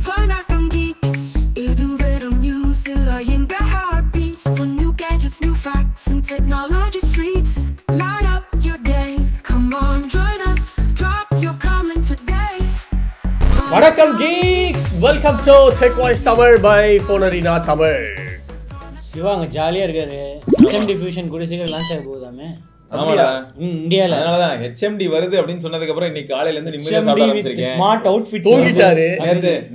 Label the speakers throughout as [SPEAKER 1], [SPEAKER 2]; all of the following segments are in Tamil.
[SPEAKER 1] Vanakkam Geeks. Iduverum news in the heartbeats for new gadgets, new facts, and technology streets. Light up your day. Come on, join us. Drop your comment today.
[SPEAKER 2] வணக்கம் geeks, welcome to Tech Voice Tamil by Phone Arena Tamil.
[SPEAKER 3] சிவாங்க ஜாலியா இருக்காரு. HMD ஃபியூஷன் கூட சீக்கிரம் லான்ச் ஆக போகுதாமே.
[SPEAKER 4] ஆமாடா
[SPEAKER 3] இந்தியால.
[SPEAKER 4] அதனாலதான் HMD வருது அப்படின்னு சொன்னதுக்கு அப்புறம் இன்னைக்கு காலையில இருந்து நிம்மதியா சாப்பிட ஆரம்பிச்சிருக்கேன்.
[SPEAKER 3] ஸ்மார்ட் அவுட்ஃபிட்
[SPEAKER 2] தூங்கிட்டாரு.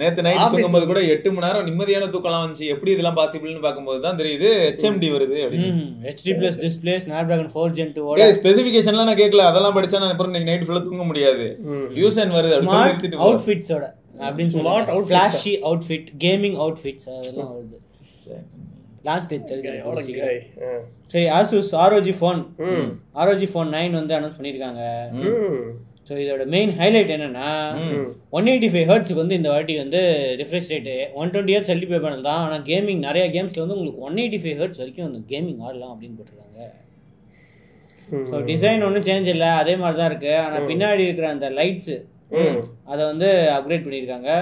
[SPEAKER 4] நேத்து நைட் தூங்கும்போது கூட 8 மணி நேரம் நிம்மதியான தூக்கலாம் வந்துச்சு. எப்படி இதெல்லாம் பாசிபிள்னு பாக்கும்போது தான் தெரியுது HMD வருது அப்படின்னு.
[SPEAKER 3] HD+ டிஸ்ப்ளே, Snapdragon 4 Gen 2 ஓட
[SPEAKER 4] ஸ்பெசிஃபிகேஷன்லாம் நான் கேட்கல. அதெல்லாம் படிச்சா நான் அப்புறம் இன்னைக்கு நைட் ஃபுல்லா தூங்க முடியாது. ஃபியூஷன் வருது அப்படி சொல்லி நிறுத்திட்டு
[SPEAKER 3] அவுட்ஃபிட்ஸோட அப்படின்னு smart out flashy outfit, gaming outfits அதெல்லாம் வருது. லாஸ்ட் டேட் தெரிஞ்சு. சரி, Asus ROG phone ROG phone 9 வந்து அனௌன்ஸ் பண்ணிருக்காங்க. ஸோ இதோட மெயின் ஹைலைட் என்னன்னா 185 ஹெர்ட்ஸுக்கு வந்து இந்த வாட்டி வந்து refresh rate 120 hertz LDP panel தான். ஆனால் கேமிங் நிறைய கேம்ஸ்ல வந்து உங்களுக்கு 185 ஹெர்ட்ஸ் வரைக்கும் அந்த கேமிங் ஆடலாம் அப்படின்னு போட்டிருக்காங்க. ஸோ டிசைன் ஒன்றும் சேஞ்ச் இல்லை, அதே மாதிரி தான் இருக்கு. ஆனால் பின்னாடி இருக்கிற அந்த லைட்ஸு அதை வந்து அப்கிரேட் பண்ணியிருக்காங்க.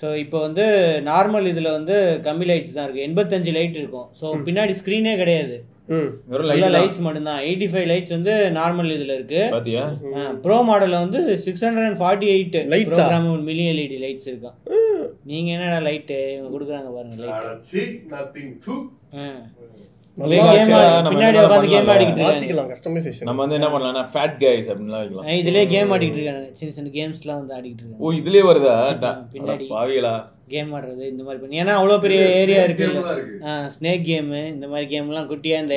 [SPEAKER 3] ஸோ இப்போ வந்து நார்மல் இதில் வந்து கம்மி லைட்ஸ் தான் இருக்குது, 85 லைட் இருக்கும். ஸோ பின்னாடி ஸ்க்ரீனே கிடையாது, லைட்ஸ் மட்டும்தான். 85 லைட்ஸ் வந்து நார்மல் இதில் இருக்கு. ப்ரோ மாடலில் வந்து 648 ப்ரோக்ராமபிள் மினி எல்இடி லைட்ஸ் இருக்கும். நீங்க என்னடா லைட்டு இவங்க கொடுக்குறாங்க பாருங்க லைட். பின்னாடி உட்காந்து கேம் ஆடிக்கிட்டு இருக்காங்க.
[SPEAKER 4] நம்ம வந்து என்ன பண்ணலாம், ஃபேட் கைஸ் அப்படிலாம் வைக்கலாம்.
[SPEAKER 3] இதுலயே கேம் ஆடிக்கிட்டு இருக்காங்க, சின்ன சின்ன கேம்ஸ்லாம் வந்து ஆடிக்கிட்டு இருக்காங்க.
[SPEAKER 4] ஓ இதுலயே வருதா
[SPEAKER 3] பின்னாடி
[SPEAKER 4] பாவிகளா
[SPEAKER 3] கேம் ஆடுறது இந்த மாதிரி பண்ணி. ஏன்னா அவ்வளோ பெரிய ஏரியா இருக்கு. ஸ்னேக் கேம் இந்த மாதிரி கேம் எல்லாம் குட்டியா இந்த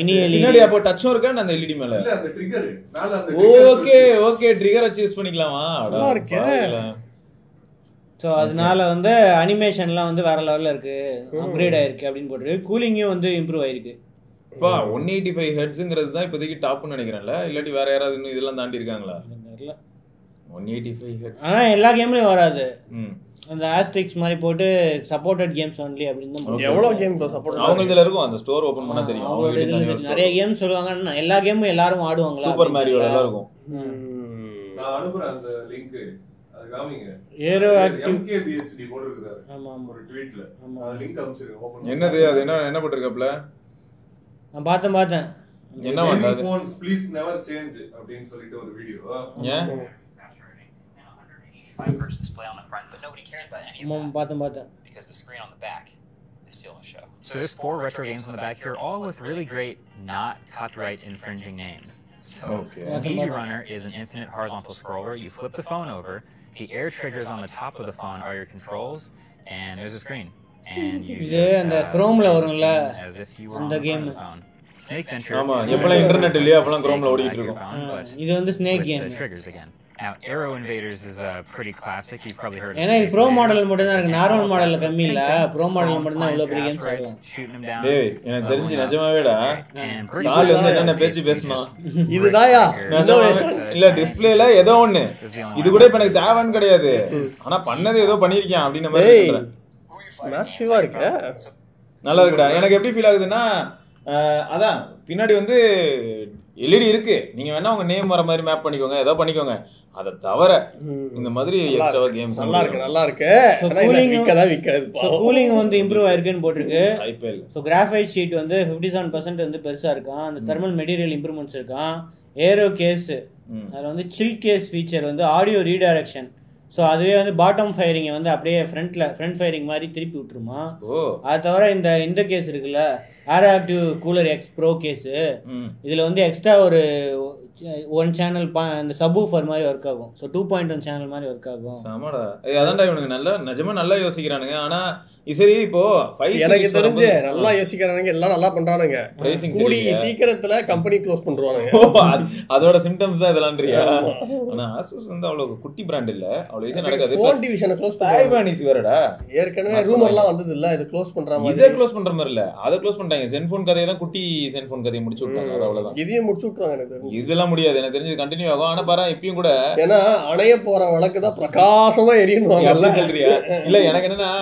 [SPEAKER 3] மினி
[SPEAKER 4] எல்இடி. அப்போ டச்சும் இருக்கா அந்த எல்இடி மேல? ஓகே ஓகே, ட்ரிகர் வச்சு யூஸ் பண்ணிக்கலாமா? நல்லா இருக்கு.
[SPEAKER 3] ஸோ அதனால வந்து அனிமேஷன்லாம் வந்து வேற லெவலில் இருக்கு, அப்கிரேட் ஆயிருக்கு அப்படின்னு போட்டுருக்கு. கூலிங்கும் வந்து இம்ப்ரூவ் ஆயிருக்கு.
[SPEAKER 4] இப்போ 185 ஹெர்ட்ஸுங்கிறது தான் இப்போதைக்கு டாப்னு நினைக்கிறேன்ல, இல்லாட்டி வேற யாராவது இன்னும் இதெல்லாம் தாண்டி இருக்காங்களா? 185 ஹெர்ட்ஸ்
[SPEAKER 3] ஆனால் எல்லா கேம்லயும் வராது. அந்த ஆஸ்ட்ரிக்ஸ் மாதிரி போட்டு சப்போர்ட்டட் கேம்ஸ் ஒன்லி அப்படின்னு
[SPEAKER 2] எவ்வளவு கேம் சப்போர்ட்
[SPEAKER 4] அவங்களுக்கு இருக்கும். அந்த ஸ்டோர் ஓபன் பண்ணா தெரியும். அவங்க
[SPEAKER 3] நிறைய கேம் சொல்லுவாங்க, எல்லா கேமும் எல்லாரும் ஆடுவாங்களா?
[SPEAKER 4] சூப்பர் மேரியோ எல்லாம் இருக்கும்.
[SPEAKER 5] நான் அனுப்புறேன் அந்த லிங்க், அது காமிங்க.
[SPEAKER 3] ஏரோ ஆக்டிவ்
[SPEAKER 5] MKBHD போட்டுருக்காரு.
[SPEAKER 3] ஆமா
[SPEAKER 5] ஒரு ட்வீட்ல அந்த லிங்க் அனுப்பிச்சிருங்க. ஓபன்
[SPEAKER 4] என்னது அது? என்ன போட்டுருக்காப்ல?
[SPEAKER 3] நான் பார்த்தேன்.
[SPEAKER 4] என்ன வந்தது?
[SPEAKER 5] phones please never change அப்படினு சொல்லிட்டு ஒரு வீடியோ.
[SPEAKER 4] ஏன்
[SPEAKER 6] versus display on the front, but nobody cares about any of that.
[SPEAKER 3] பார்த்தேன்.
[SPEAKER 6] Because the screen on the back is still a show. So there's 4 retro games on the back here, all with really great, not copyright infringing names. So Speedrunner is an infinite horizontal scroller. You flip the phone over, the air triggers on the top of the phone are your controls, and there's a screen. And you just
[SPEAKER 3] அந்த Chromeல வரும்ல
[SPEAKER 6] as if you were
[SPEAKER 3] அந்த
[SPEAKER 6] on
[SPEAKER 3] game.
[SPEAKER 6] the phone. Snake Venture.
[SPEAKER 4] ஆமா, எப்பலாம் இன்டர்நெட் இல்லையா அப்பலாம் Chromeல ஓடிட்டு இருக்கும்.
[SPEAKER 3] இது வந்து snake game.
[SPEAKER 6] Triggers again. Now Arrow Invaders is a pretty classic. You've probably heard of it.
[SPEAKER 3] ஏன்னா இது ப்ரோ மாடல் மட்டும் தான் இருக்கு, நார்மல் மாடல்ல கம்மி இல்ல. ப்ரோ மாடல் மட்டும் தான் இவ்வளவு பெரிய கேம்ஸ் ஆடலாம்.
[SPEAKER 4] டேய் எனக்கு தெரிஞ்சு நிஜமாவேடா கால் வந்து என்ன பேசினா
[SPEAKER 2] இதுதாயா
[SPEAKER 4] இல்ல டிஸ்ப்ளேல ஏதோ ஒண்ணு இது கூட இப்ப எனக்கு தேவைன்னு கிடையாது, ஆனா பண்ணது ஏதோ பண்ணிருக்கேன் அப்படின மாதிரி சொல்றேன்.
[SPEAKER 2] மேசிவா இருக்கு,
[SPEAKER 4] நல்லா இருக்குடா. எனக்கு எப்படி ஃபீல் ஆகுதுன்னா அதான் பின்னாடி வந்து எல்இடி இருக்கு, நீங்க வேணா உங்க நேம் வர மாதிரி மேப் பண்ணிக்கோங்க, ஏதோ பண்ணிக்கோங்க. அத தவிர இந்த மாதிரி எக்ஸ்ட்ரா கேம்ஸ்
[SPEAKER 2] நல்லா இருக்கு.
[SPEAKER 3] கூலிங் வந்து இம்ப்ரூவ் ஆயிருக்குன்னு போட்டுருக்கு.
[SPEAKER 4] ஐபிஎல்
[SPEAKER 3] ஸோ கிராஃபைட் ஷீட் வந்து 57% வந்து பெருசா இருக்கான். அந்த தெர்மல் மெட்டீரியல் இம்ப்ரூவ்மெண்ட்ஸ் இருக்கான். ஏரோ கேஸ் அதில் வந்து சில் கேஸ் ஃபீச்சர் வந்து ஆடியோ ரீடைரக்ஷன். ஸோ அதுவே வந்து பாட்டம் ஃபயரிங்கை வந்து அப்படியே ஃப்ரண்ட் ஃபயரிங் மாதிரி திருப்பி விட்டுருமா. அது தவிர இந்த கேஸ் இருக்குல்ல, air active cooler X pro case, இதில் வந்து எக்ஸ்ட்ரா ஒரு 1 சேனல் அந்த சப்வூஃபர் மாதிரி ஒர்க் ஆகும். ஸோ 2.1 சேனல் மாதிரி ஒர்க் ஆகும்.
[SPEAKER 4] ஆமாடா, அதான்டா இவனுக்கு நிஜமா நல்லா யோசிக்கிறானுங்க. ஆனா சரி இப்போ
[SPEAKER 2] எனக்கு தெரிஞ்சு நல்லா யோசிக்கிறானுங்க, எல்லாம் நல்லா பண்றானுங்க. கூடி சீக்கிரத்துல கம்பெனி க்ளோஸ் பண்றானுங்க.
[SPEAKER 4] அதோட சிம்டம்ஸ் தான் இதெல்லாம்ன்றியா? ஆனா Asus வந்து அவ்வளவு குட்டி பிராண்ட் இல்ல, அவ்வளவு ஈஸியா நடக்காது.
[SPEAKER 2] ஃபோன் டிவிஷனை க்ளோஸ்
[SPEAKER 4] டைவானிஸ் வேறடா.
[SPEAKER 2] ஏற்கனவே ரூமர்லாம் வந்தது இல்ல, இது க்ளோஸ் பண்ற மாதிரி.
[SPEAKER 4] இத க்ளோஸ் பண்ற மாதிரி இல்ல, அத க்ளோஸ் பண்ணிட்டாங்க. சென்ஃபோன் கதையை தான், குட்டி சென்ஃபோன் கதையை முடிச்சு விட்டாங்க. அவ்வளவுதான்.
[SPEAKER 2] இதையும் முடிச்சு விட்டுறாங்க. எனக்கு தெரிஞ்சு
[SPEAKER 4] இதெல்லாம் முடியாது, எனக்கு தெரிஞ்சு கண்டினியூ ஆகும். ஆனா பாரு இப்பயும் கூட
[SPEAKER 2] ஏன்னா அணைய போற வழக்கு தான் பிரகாசமா எரியணுவாங்க
[SPEAKER 4] சொல்றியா? இல்ல எனக்கு என்னன்னா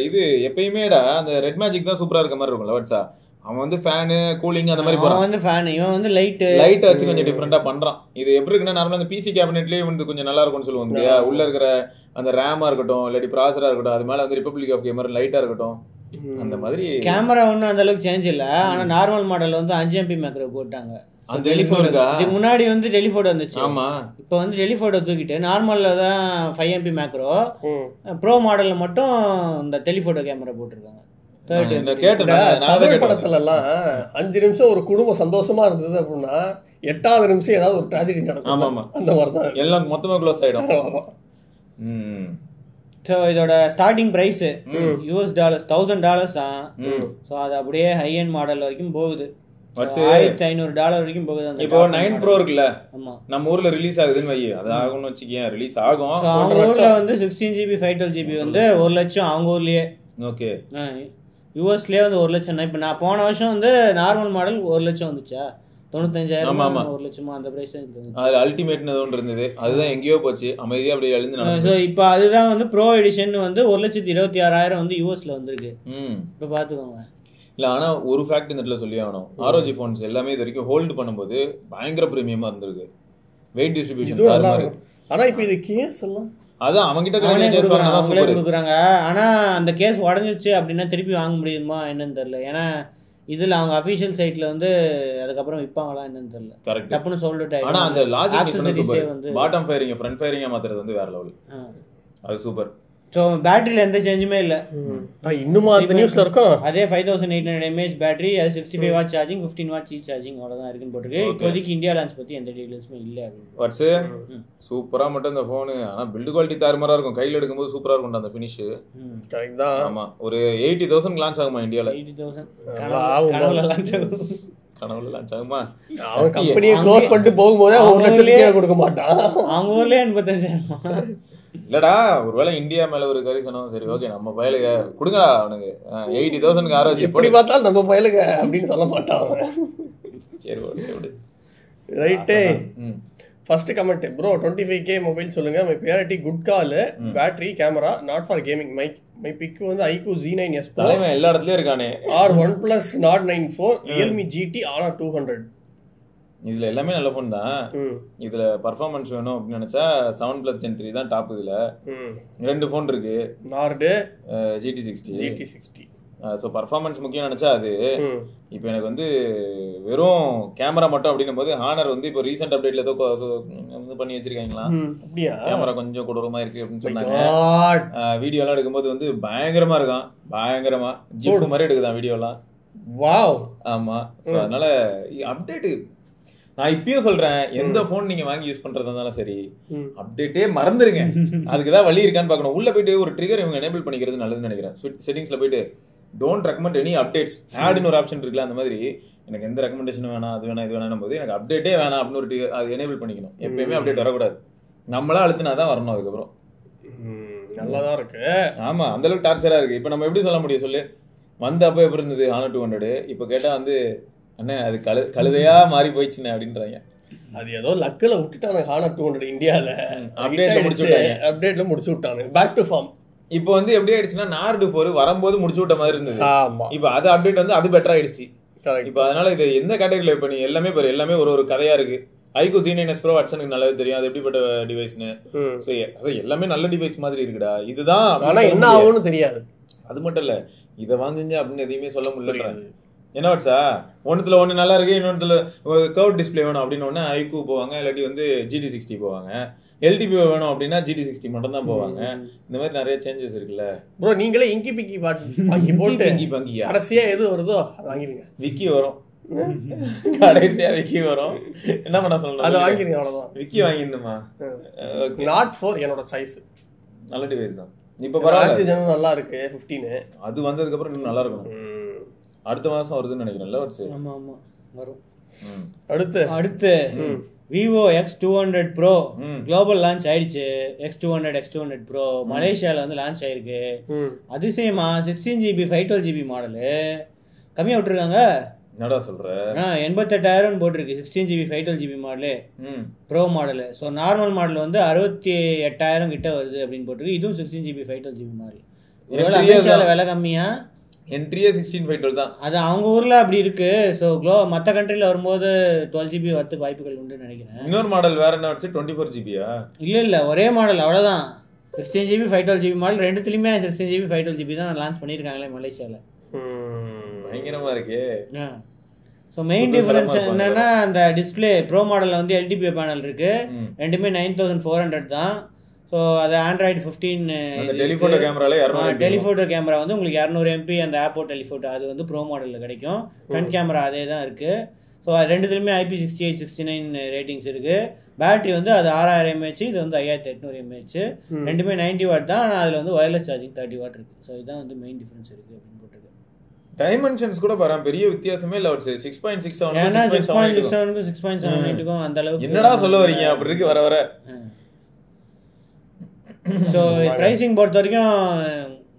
[SPEAKER 4] இது எப்பயுமேடா அந்த ரெட் மேஜிக் தான் சூப்பரா இருக்க மாதிரி இருக்கும்ல வாட்ஸா. அவன் வந்து ஃபேனு கூலிங் அந்த மாதிரி போறான்.
[SPEAKER 3] அவன் வந்து ஃபேன், இவன் வந்து லைட்
[SPEAKER 4] வச்சு கொஞ்சம் டிஃபரெண்டா பண்றான். இது எப்படி இருக்குன்னா நார்மலா அந்த பிசி கேபினெட்லயே வந்து கொஞ்சம் நல்லா இருக்கும்னு சொல்லுவாங்க இல்லையா. உள்ள இருக்கிற அந்த ரேமா இருக்கட்டும் இல்லாட்டி ப்ராசரா இருக்கட்டும், அது மேல வந்து ரிபப்ளிக் ஆஃப் கேமர் லைட்டா இருக்கட்டும், அந்த மாதிரி.
[SPEAKER 3] கேமரா ஒன்றும் அந்த அளவுக்கு சேஞ்ச் இல்லை. ஆனா நார்மல் மாடல் வந்து 5 MP மேக்ரோ போட்டாங்க.
[SPEAKER 4] அந்த டெலிஃபோன் இருக்கா?
[SPEAKER 3] இதுக்கு முன்னாடி வந்து டெலிஃபோட்டோ வந்துச்சு.
[SPEAKER 4] ஆமா,
[SPEAKER 3] இப்போ வந்து டெலிஃபோட்டோ தூக்கிட்டு நார்மல்ல தான் 5 MP மேக்ரோ, ப்ரோ மாடல்ல மட்டும் இந்த டெலிஃபோட்டோ கேமரா போட்டிருக்காங்க.
[SPEAKER 2] தமிழ் படத்துல எல்லாம் 5 நிமிஷம் ஒரு குடும்பம் சந்தோஷமா இருந்தது அப்படின்னா 8வது நிமிஷம் ஏதாவது ஒரு ட்ராஜடி நடக்கும். அந்த மாதிரிதான் எல்லாம்
[SPEAKER 4] மொத்தமா க்ளோஸ் ஆயிடும்.
[SPEAKER 3] ஸோ இதோட ஸ்டார்டிங் பிரைஸ் $1000 தான். ஸோ அது அப்படியே ஹை எண்ட் மாடல் வரைக்கும் போகுது. $1500 வரைக்கும் போகுது.
[SPEAKER 4] இப்போ 9 Pro இருக்குல்ல, நம்ம ஊர்ல ரிலீஸ் ஆகுதுன்னு வை, அது ஆகும்னு வச்சுக்கேன், ரிலீஸ் ஆகும்.
[SPEAKER 3] அவங்க ஊர்ல வந்து 16GB 512GB வந்து 1 லட்சம் அவங்க ஊர்லயே. ஓகே, யூஎஸ்லயே வந்து 1 லட்சம். இப்போ நான் போன வருஷம் வந்து நார்மல் மாடல் 1 லட்சம் வந்துச்சா, 95,000 1 லட்சமா அந்த பிரைஸ் இருந்துச்சு.
[SPEAKER 4] அது அல்டிமேட்னு ஒன்று இருந்தது, அதுதான் எங்கேயோ போச்சு, அமைதியா அப்படியே எழுந்து நடந்துச்சு.
[SPEAKER 3] ஸோ இப்போ அதுதான் வந்து ப்ரோ எடிஷன் வந்து 1,26,000 வந்து யூஎஸ்ல வந்திருக்கு. இப்போ பார்த்துக்கோங்க.
[SPEAKER 4] இல்லை, ஆனால் ஒரு ஃபேக்ட் இந்த இடத்துல சொல்லி ஆகணும். ROG ஃபோன்ஸ் எல்லாமே இது வரைக்கும் ஹோல்டு பண்ணும்போது பயங்கர ப்ரீமியமாக இருந்திருக்கு. வெயிட் டிஸ்ட்ரிபியூஷன்
[SPEAKER 2] ஆனால் இப்போ இது கேஸ் எல்லாம்
[SPEAKER 4] அதான் அவங்ககிட்ட
[SPEAKER 3] கொடுக்குறாங்க. ஆனால் அந்த கேஸ் உடஞ்சிச்சு அப்படின்னா திருப்பி வாங்க முடியுமா என்னன்னு தெரியல. ஏன்னா இதில் அவங்க அஃபிஷியல் சைட்டில் வந்து அதுக்கப்புறம் விற்பாங்களா என்னன்னு தெரியல.
[SPEAKER 4] கரெக்ட்,
[SPEAKER 3] டப்புன்னு சொல்லிட்டு.
[SPEAKER 4] ஆனால் அந்த லாஜிக் வந்து பாட்டம் ஃபயரிங் ஃப்ரண்ட் ஃபயரிங்காக மாற்றுறது வந்து வேற லெவல். அது சூப்பர்.
[SPEAKER 3] ஸோ பேட்டரியில் எந்த சேஞ்சுமே இல்லை.
[SPEAKER 2] இன்னும் அந்த நியூஸ்ல இருக்கும்.
[SPEAKER 3] அதே 5800 mAh பேட்டரி, அது 65 watt charging, 15 what C charging, அவ்வளோதான் இருக்குன்னு போட்டுருக்கு. இப்போதைக்கு இந்தியா லான்ச் பற்றி எந்த டீடைல்ஸுமே இல்லை.
[SPEAKER 4] வாட்ஸ் சூப்பராக மட்டும் இந்த ஃபோனு. ஆனால் பில்டு குவாலிட்டி தாறுமாறாக இருக்கும், கையில் எடுக்கும்போது சூப்பராக இருக்கும் அந்த ஃபினிஷு.
[SPEAKER 2] தான்.
[SPEAKER 4] ஆமாம், ஒரு 80,000 லான்ச் ஆகுமா இந்தியாவில்?
[SPEAKER 3] 80,000 கனவுல லான்ச் ஆகும்.
[SPEAKER 4] கனவுல லான்ச் ஆகுமா?
[SPEAKER 2] அவன் கம்பெனியை க்ளோஸ் பண்ணிட்டு போகும்போதே 1 லட்சத்துக்கு கொடுக்க மாட்டான்.
[SPEAKER 3] அவங்க ஊர்லேயே 85,000.
[SPEAKER 4] இல்லடா, ஒருவேளை இந்தியா மேல ஒரு கறி சொன்னோம், சரி ஓகே நம்ம பயலுக கொடுங்கடா அவனுக்கு 80,000 ROG.
[SPEAKER 2] எப்படி பார்த்தாலும் நம்ம பயலுக அப்படின்னு சொல்ல மாட்டான்.
[SPEAKER 4] சரி ஓகே
[SPEAKER 2] ரைட்டே. First comment, bro 25K mobile சொல்லுங்க. My priority good call, battery, camera, not for gaming. My pick வந்து iQOO Z9s Pro
[SPEAKER 4] எல்லா இடத்துலயும் இருக்கானே.
[SPEAKER 2] or OnePlus Nord 9 Realme GT Honor 200.
[SPEAKER 4] இதுல எல்லாமே நல்ல ஃபோன் தான். இதுல பர்ஃபார்மன்ஸ் வேணும் அப்படின்னு நினைச்சா 7+ Gen 3 தான் டாப். இதுல 2 ஃபோன் இருக்கு, Nord GT60. ஸோ பர்ஃபார்மன்ஸ் முக்கியம் நினைச்சா அது. இப்போ எனக்கு வந்து வெறும் கேமரா மட்டும் அப்படின்னும் போது ஹானர் வந்து இப்போ ரீசெண்ட் அப்டேட்ல ஏதோ வந்து பண்ணி வச்சிருக்காங்களா, கேமரா கொஞ்சம் கொடூரமா இருக்கு அப்படின்னு சொன்னாங்க. வீடியோ எல்லாம் எடுக்கும்போது வந்து பயங்கரமா இருக்கான், பயங்கரமா ஜிப் மாதிரி எடுக்குதான் வீடியோ எல்லாம். வாவ். ஆமா, ஸோ அதனால அப்டேட் நான் இப்பயும் சொல்றேன், எந்த போன் நீங்க வாங்கி யூஸ் பண்றதா இருந்தாலும் சரி, அப்டேட்டே மறந்துருங்க. அதுக்குதான் வழி இருக்கான்னு பார்க்கணும். உள்ள போயிட்டு ஒரு ட்ரிகர் இவங்க எனேபிள் பண்ணிக்கிறது நல்லதுன்னு நினைக்கிறேன். செட்டிங்ஸ்ல போயிட்டு டோன்ட் ரெக்கமெண்ட் எனி அப்டேட்ஸ், ஆட்னு ஒரு ஆப்ஷன் இருக்குல்ல, அந்த மாதிரி எனக்கு எந்த ரெக்கமெண்டேஷன் வேணாம், அது வேணாம், இது வேணாம் போது எனக்கு அப்டேட்டே வேணாம் அப்படின்னு ஒரு அது எனேபிள் பண்ணிக்கணும். எப்பயுமே அப்டேட் வரக்கூடாது, நம்மளா அழுத்தினாதான் வரணும். அதுக்கப்புறம்
[SPEAKER 2] நல்லாதான் இருக்கு.
[SPEAKER 4] ஆமா, அந்த அளவுக்கு டார்ச்சரா இருக்கு. இப்ப நம்ம எப்படி சொல்ல முடியும் சொல்லு? வந்த அப்போ எப்படி இருந்தது Honor 200, இப்போ கேட்டா வந்து அண்ணே அது கழுதையா மாறி போயிடுச்சுண்ணே அப்படின்றாங்க.
[SPEAKER 2] அது ஏதோ லக்கில் விட்டுட்டாங்க Honor 200 இந்தியாவில். அப்டேட்ல முடிச்சு விட்டாங்க, பேக் டு ஃபார்ம்.
[SPEAKER 4] இப்போ வந்து எப்படி ஆயிடுச்சுன்னா Nord 4 வரும்போது முடிச்சு விட்ட மாதிரி இருந்தது. இப்போ அது அப்டேட் வந்து அது பெட்டர் ஆயிடுச்சு. இப்போ அதனால இது எந்த கேட்டகரியில் இப்போ நீ எல்லாமே பாரு, எல்லாமே ஒரு கதையா இருக்கு. iQOO Z9s Pro வாட்சனுக்கு நல்லாவே தெரியும் அது எப்படிப்பட்ட டிவைஸ்னு. ஸோ அது எல்லாமே நல்ல டிவைஸ் மாதிரி இருக்குடா. இதுதான்
[SPEAKER 2] ஆனால் என்ன ஆகும்னு தெரியாது.
[SPEAKER 4] அது மட்டும் இல்ல, இதை வாங்குங்க அப்படின்னு எதையுமே சொல்ல முடியல. என்ன வாட்ஸா, ஒன்றுத்துல ஒன்று நல்லா இருக்கு, இன்னொன்றுல கர்வ் டிஸ்பிளே வேணும் அப்படின்னு ஒன்று iQOO போவாங்க, இல்லாட்டி வந்து GT60 போவாங்க. LTP வேணும் அப்படின்னா GT60 மட்டும் தான் போவாங்க. இந்த மாதிரி நிறைய சேஞ்சஸ் இருக்குல்ல
[SPEAKER 2] ப்ரோ. நீங்களே இங்கி பிங்கி வாங்கி போட்டு இங்கி பங்கியா கடைசியா எது வருதோ அது வாங்கிடுங்க.
[SPEAKER 4] விக்கி வரும், கடைசியா விக்கி வரும், என்ன பண்ண சொல்லணும்,
[SPEAKER 2] அதை வாங்கிடுங்க, அவ்வளவுதான்.
[SPEAKER 4] விக்கி வாங்கிடணுமா?
[SPEAKER 2] Nord 4 என்னோட சாய்ஸ்,
[SPEAKER 4] நல்ல டிவைஸ் தான். இப்போ பரவாயில்ல,
[SPEAKER 2] நல்லா இருக்கு. 15 அது
[SPEAKER 4] வந்ததுக்கு அப்புறம் இன்னும் நல்லா இருக்கும். அடுத்த மாசம் வருதுன்னு நினைக்கிறேன்ல.
[SPEAKER 3] ஆமா ஆமா வரும்.
[SPEAKER 2] அடுத்து
[SPEAKER 3] Vivo X200 Pro global launch ஆயிடுச்சு. X200 Pro மலேசியால வந்து லான்ச் ஆயிருக்கு. அதிசயமா 16GB 512GB மாடலு கம்மியா விட்டுருக்காங்க.
[SPEAKER 4] என்னடா சொல்ற?
[SPEAKER 3] 88,000 போட்டிருக்கு 16GB 512GB model bro model. So normal model வந்து 68,000 கிட்ட வருது அப்படின்னு போட்டிருக்கு. இதுவும் 16GB 512GB மாடல். ஒருவேளை அமெரிக்காவில் விலை கம்மியா
[SPEAKER 4] என்ட்ரியே 16/12 தான்.
[SPEAKER 3] அது அவங்க ஊர்ல அப்படி இருக்கு. ஸோ மற்ற கண்ட்ரில வரும்போது 12GB வரதுக்கு வாய்ப்புகள் உண்டுன்னு நினைக்கிறேன்.
[SPEAKER 4] இன்னொரு மாடல் வேற என்ன வச்சு 24GBயா?
[SPEAKER 3] இல்ல ஒரே மாடல் அவ்வளவுதான். 16GB 512GB model ரெண்டுத்துலயுமே 16GB 512GB தான் லான்ச் பண்ணிருக்காங்களே மலேசியால.
[SPEAKER 4] பயங்கரமா இருக்கு.
[SPEAKER 3] ஸோ மெயின் டிஃபரன்ஸ் என்னன்னா அந்த டிஸ்பிளே ப்ரோ மாடலில் வந்து எல்டிபி பேனல் இருக்கு. ரெண்டுமே 9400 தான். ஸோ அது ஆண்ட்ராய்டு 15
[SPEAKER 4] டெலிஃபோட்டோ கேமரால
[SPEAKER 3] டெலிஃபோட்டோ கேமரா வந்து உங்களுக்கு 200 MP அந்த ஆப்போ டெலிஃபோட்டோ அது வந்து ப்ரோ மாடலில் கிடைக்கும். ஃப்ரண்ட் கேமரா அதே தான் இருக்கு. ஸோ ரெண்டுத்துலையுமே IP68 69 ரேட்டிங்ஸ் இருக்கு. பேட்டரி வந்து அது 6000 mAh, இது வந்து 5800 mAh. ரெண்டுமே 90 வாட் தான். ஆனால் அதில் வந்து ஒயர்லெஸ் சார்ஜிங் 30 வாட் இருக்கு. ஸோ இதுதான் வந்து மெயின் டிஃபரன்ஸ் இருக்கு அப்படின்னு போட்டுருக்கு.
[SPEAKER 4] டைமென்ஷன்ஸ் கூட பாருங்க பெரிய வித்தியாசமே இல்ல. 6.67
[SPEAKER 3] ஏன்னா 6.67க்கும் 6.78க்கும் அந்த அளவுக்கு
[SPEAKER 4] என்னடா சொல்ல வரீங்க அப்படி இருக்கு வர வர.
[SPEAKER 3] ஸோ பிரைசிங் பொறுத்த வரைக்கும்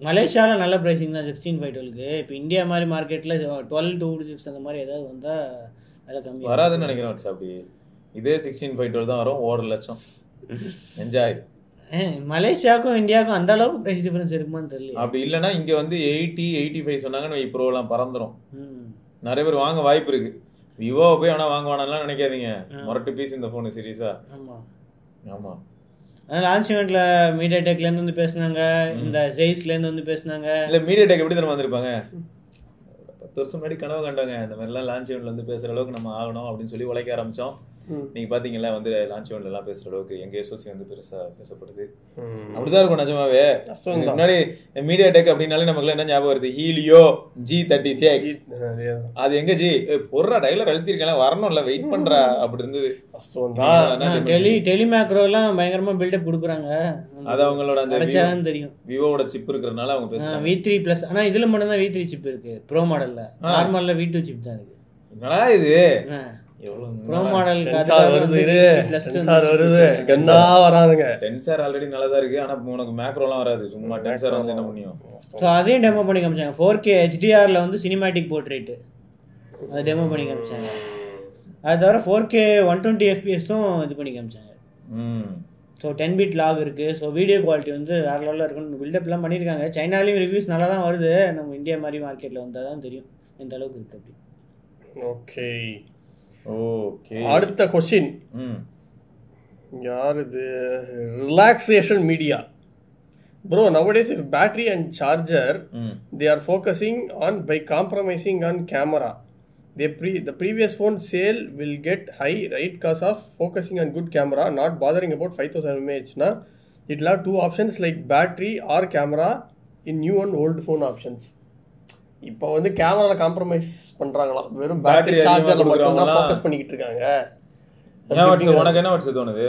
[SPEAKER 3] மலேசியாவில் நல்ல ப்ரைஸிங் தான் 16/12க்கு. இப்போ இந்தியா மாதிரி மார்க்கெட்டில் 12 to 6 அந்த மாதிரி ஏதாவது வந்தால் விலை கம்மி
[SPEAKER 4] வராதுன்னு நினைக்கிறேன். அப்படி இதே 16/12 தான் வரும். 1 லட்சம் என்ஜாய்.
[SPEAKER 3] மலேசியாவுக்கும் இந்தியாவுக்கும் அந்த அளவுக்கு பிரைஸ் டிஃபரன்ஸ் இருக்குமான்னு தெரியல.
[SPEAKER 4] அப்படி இல்லைன்னா இங்க வந்து 80-85 சொன்னாங்கன்னு ப்ரோ எல்லாம் பறந்துரும். நிறைய பேர் வாங்க வாய்ப்பு இருக்கு. விவோ போய் ஆனா வாங்குவானலாம் நினைக்காதீங்க. மொரட்டு பீஸ் இந்த போன் சீரியஸா. ஆமா
[SPEAKER 3] அதனால லான்ச் ஈவெண்ட்ல மீடியாடெக்ல இருந்து வந்து பேசினாங்க, இந்த ஜெய்ஸ்ல இருந்து வந்து பேசினாங்க.
[SPEAKER 4] இல்ல மீடியாடெக் எப்படி தெரியுமா வந்திருப்பாங்க, 10 வருஷம் முன்னாடி கனவு கண்டாங்க இந்த மாதிரிலாம் லான்ச் ஈவெண்ட்ல வந்து பேசுற அளவுக்கு நம்ம ஆகணும் அப்படின்னு சொல்லி உழைக்க ஆரம்பிச்சோம். நீங்க பாத்தீங்களா வந்து லான்ச் ஈவெண்ட்ல எல்லாம் பேசுற அளவுக்கு எங்க எஸ்ஓசி வந்து பெருசா பேசப்படுது. அப்படிதான் இருக்கும் நிஜமாவே. முன்னாடி மீடியாடெக் அப்படின்னாலே நமக்கு என்ன ஞாபகம் வருது, ஹீலியோ G36. அது எங்க ஜி பொருளா டைலர் அழுத்திருக்கேன் வரணும்ல வெயிட் பண்றா அப்படி இருந்தது.
[SPEAKER 3] டெலிமேக்ரோ எல்லாம் பயங்கரமா பில்டப் கொடுக்குறாங்க.
[SPEAKER 4] அது அவங்களோட அந்த
[SPEAKER 3] தெரியும்
[SPEAKER 4] விவோட சிப் இருக்கிறதுனால அவங்க பேசுறாங்க.
[SPEAKER 3] V3+. ஆனா இதுல மட்டும் தான் V3 சிப் இருக்கு ப்ரோ மாடல்ல. நார்மல்ல V2 சிப் தான் இருக்கு.
[SPEAKER 4] என்னடா இது
[SPEAKER 3] ப்ரோ மாடல்
[SPEAKER 2] வருது டென்சார் வருது கண்ணா வரானுங்க.
[SPEAKER 4] டென்சார் ஆல்ரெடி நல்லதா இருக்கு. ஆனா உனக்கு மேக்ரோலாம் வராது. சும்மா டென்சார் வந்து என்ன பண்ணியும்.
[SPEAKER 3] சோ அதையும் டெமோ பண்ணி காமிச்சாங்க. 4K HDRல வந்து சினிமேட்டிக் போர்ட்ரேட் அது டெமோ பண்ணி காமிச்சாங்க. அது தவிர 4K 120 FPS-உம் இது பண்ணி காமிச்சாங்க. ஸோ 10 பிட் லாக் இருக்கு. ஸோ வீடியோ குவாலிட்டி வந்து வேற லெவலில் இருக்குன்னு பில்டப்லாம் பண்ணியிருக்காங்க. சைனாலையும் ரிவ்யூஸ் நல்லா தான் வருது. நம்ம இந்தியா மாதிரி மார்க்கெட்டில் வந்தால் தான் தெரியும் எந்த அளவுக்கு இருக்கு அப்படி.
[SPEAKER 2] ஓகே
[SPEAKER 4] ஓகே
[SPEAKER 2] அடுத்த கொஸ்டின் யார் இது, relaxation media. Bro, nowadays if battery and charger they are focusing on by compromising on camera. The previous phone sale will get high right because of focusing on good camera, not bothering about 5000 mAh. Na it will have two options like battery or camera in new and old phone options. இப்போ வந்து கேமரால காம்ப்ரமைஸ் பண்றாங்களாம். வெறும் பேட்டரி சார்ஜர்ல மட்டும் தான் ஃபோக்கஸ் பண்ணிட்டு இருக்காங்க.
[SPEAKER 4] உனக்கு என்ன வாட்ஸ் தோணுது?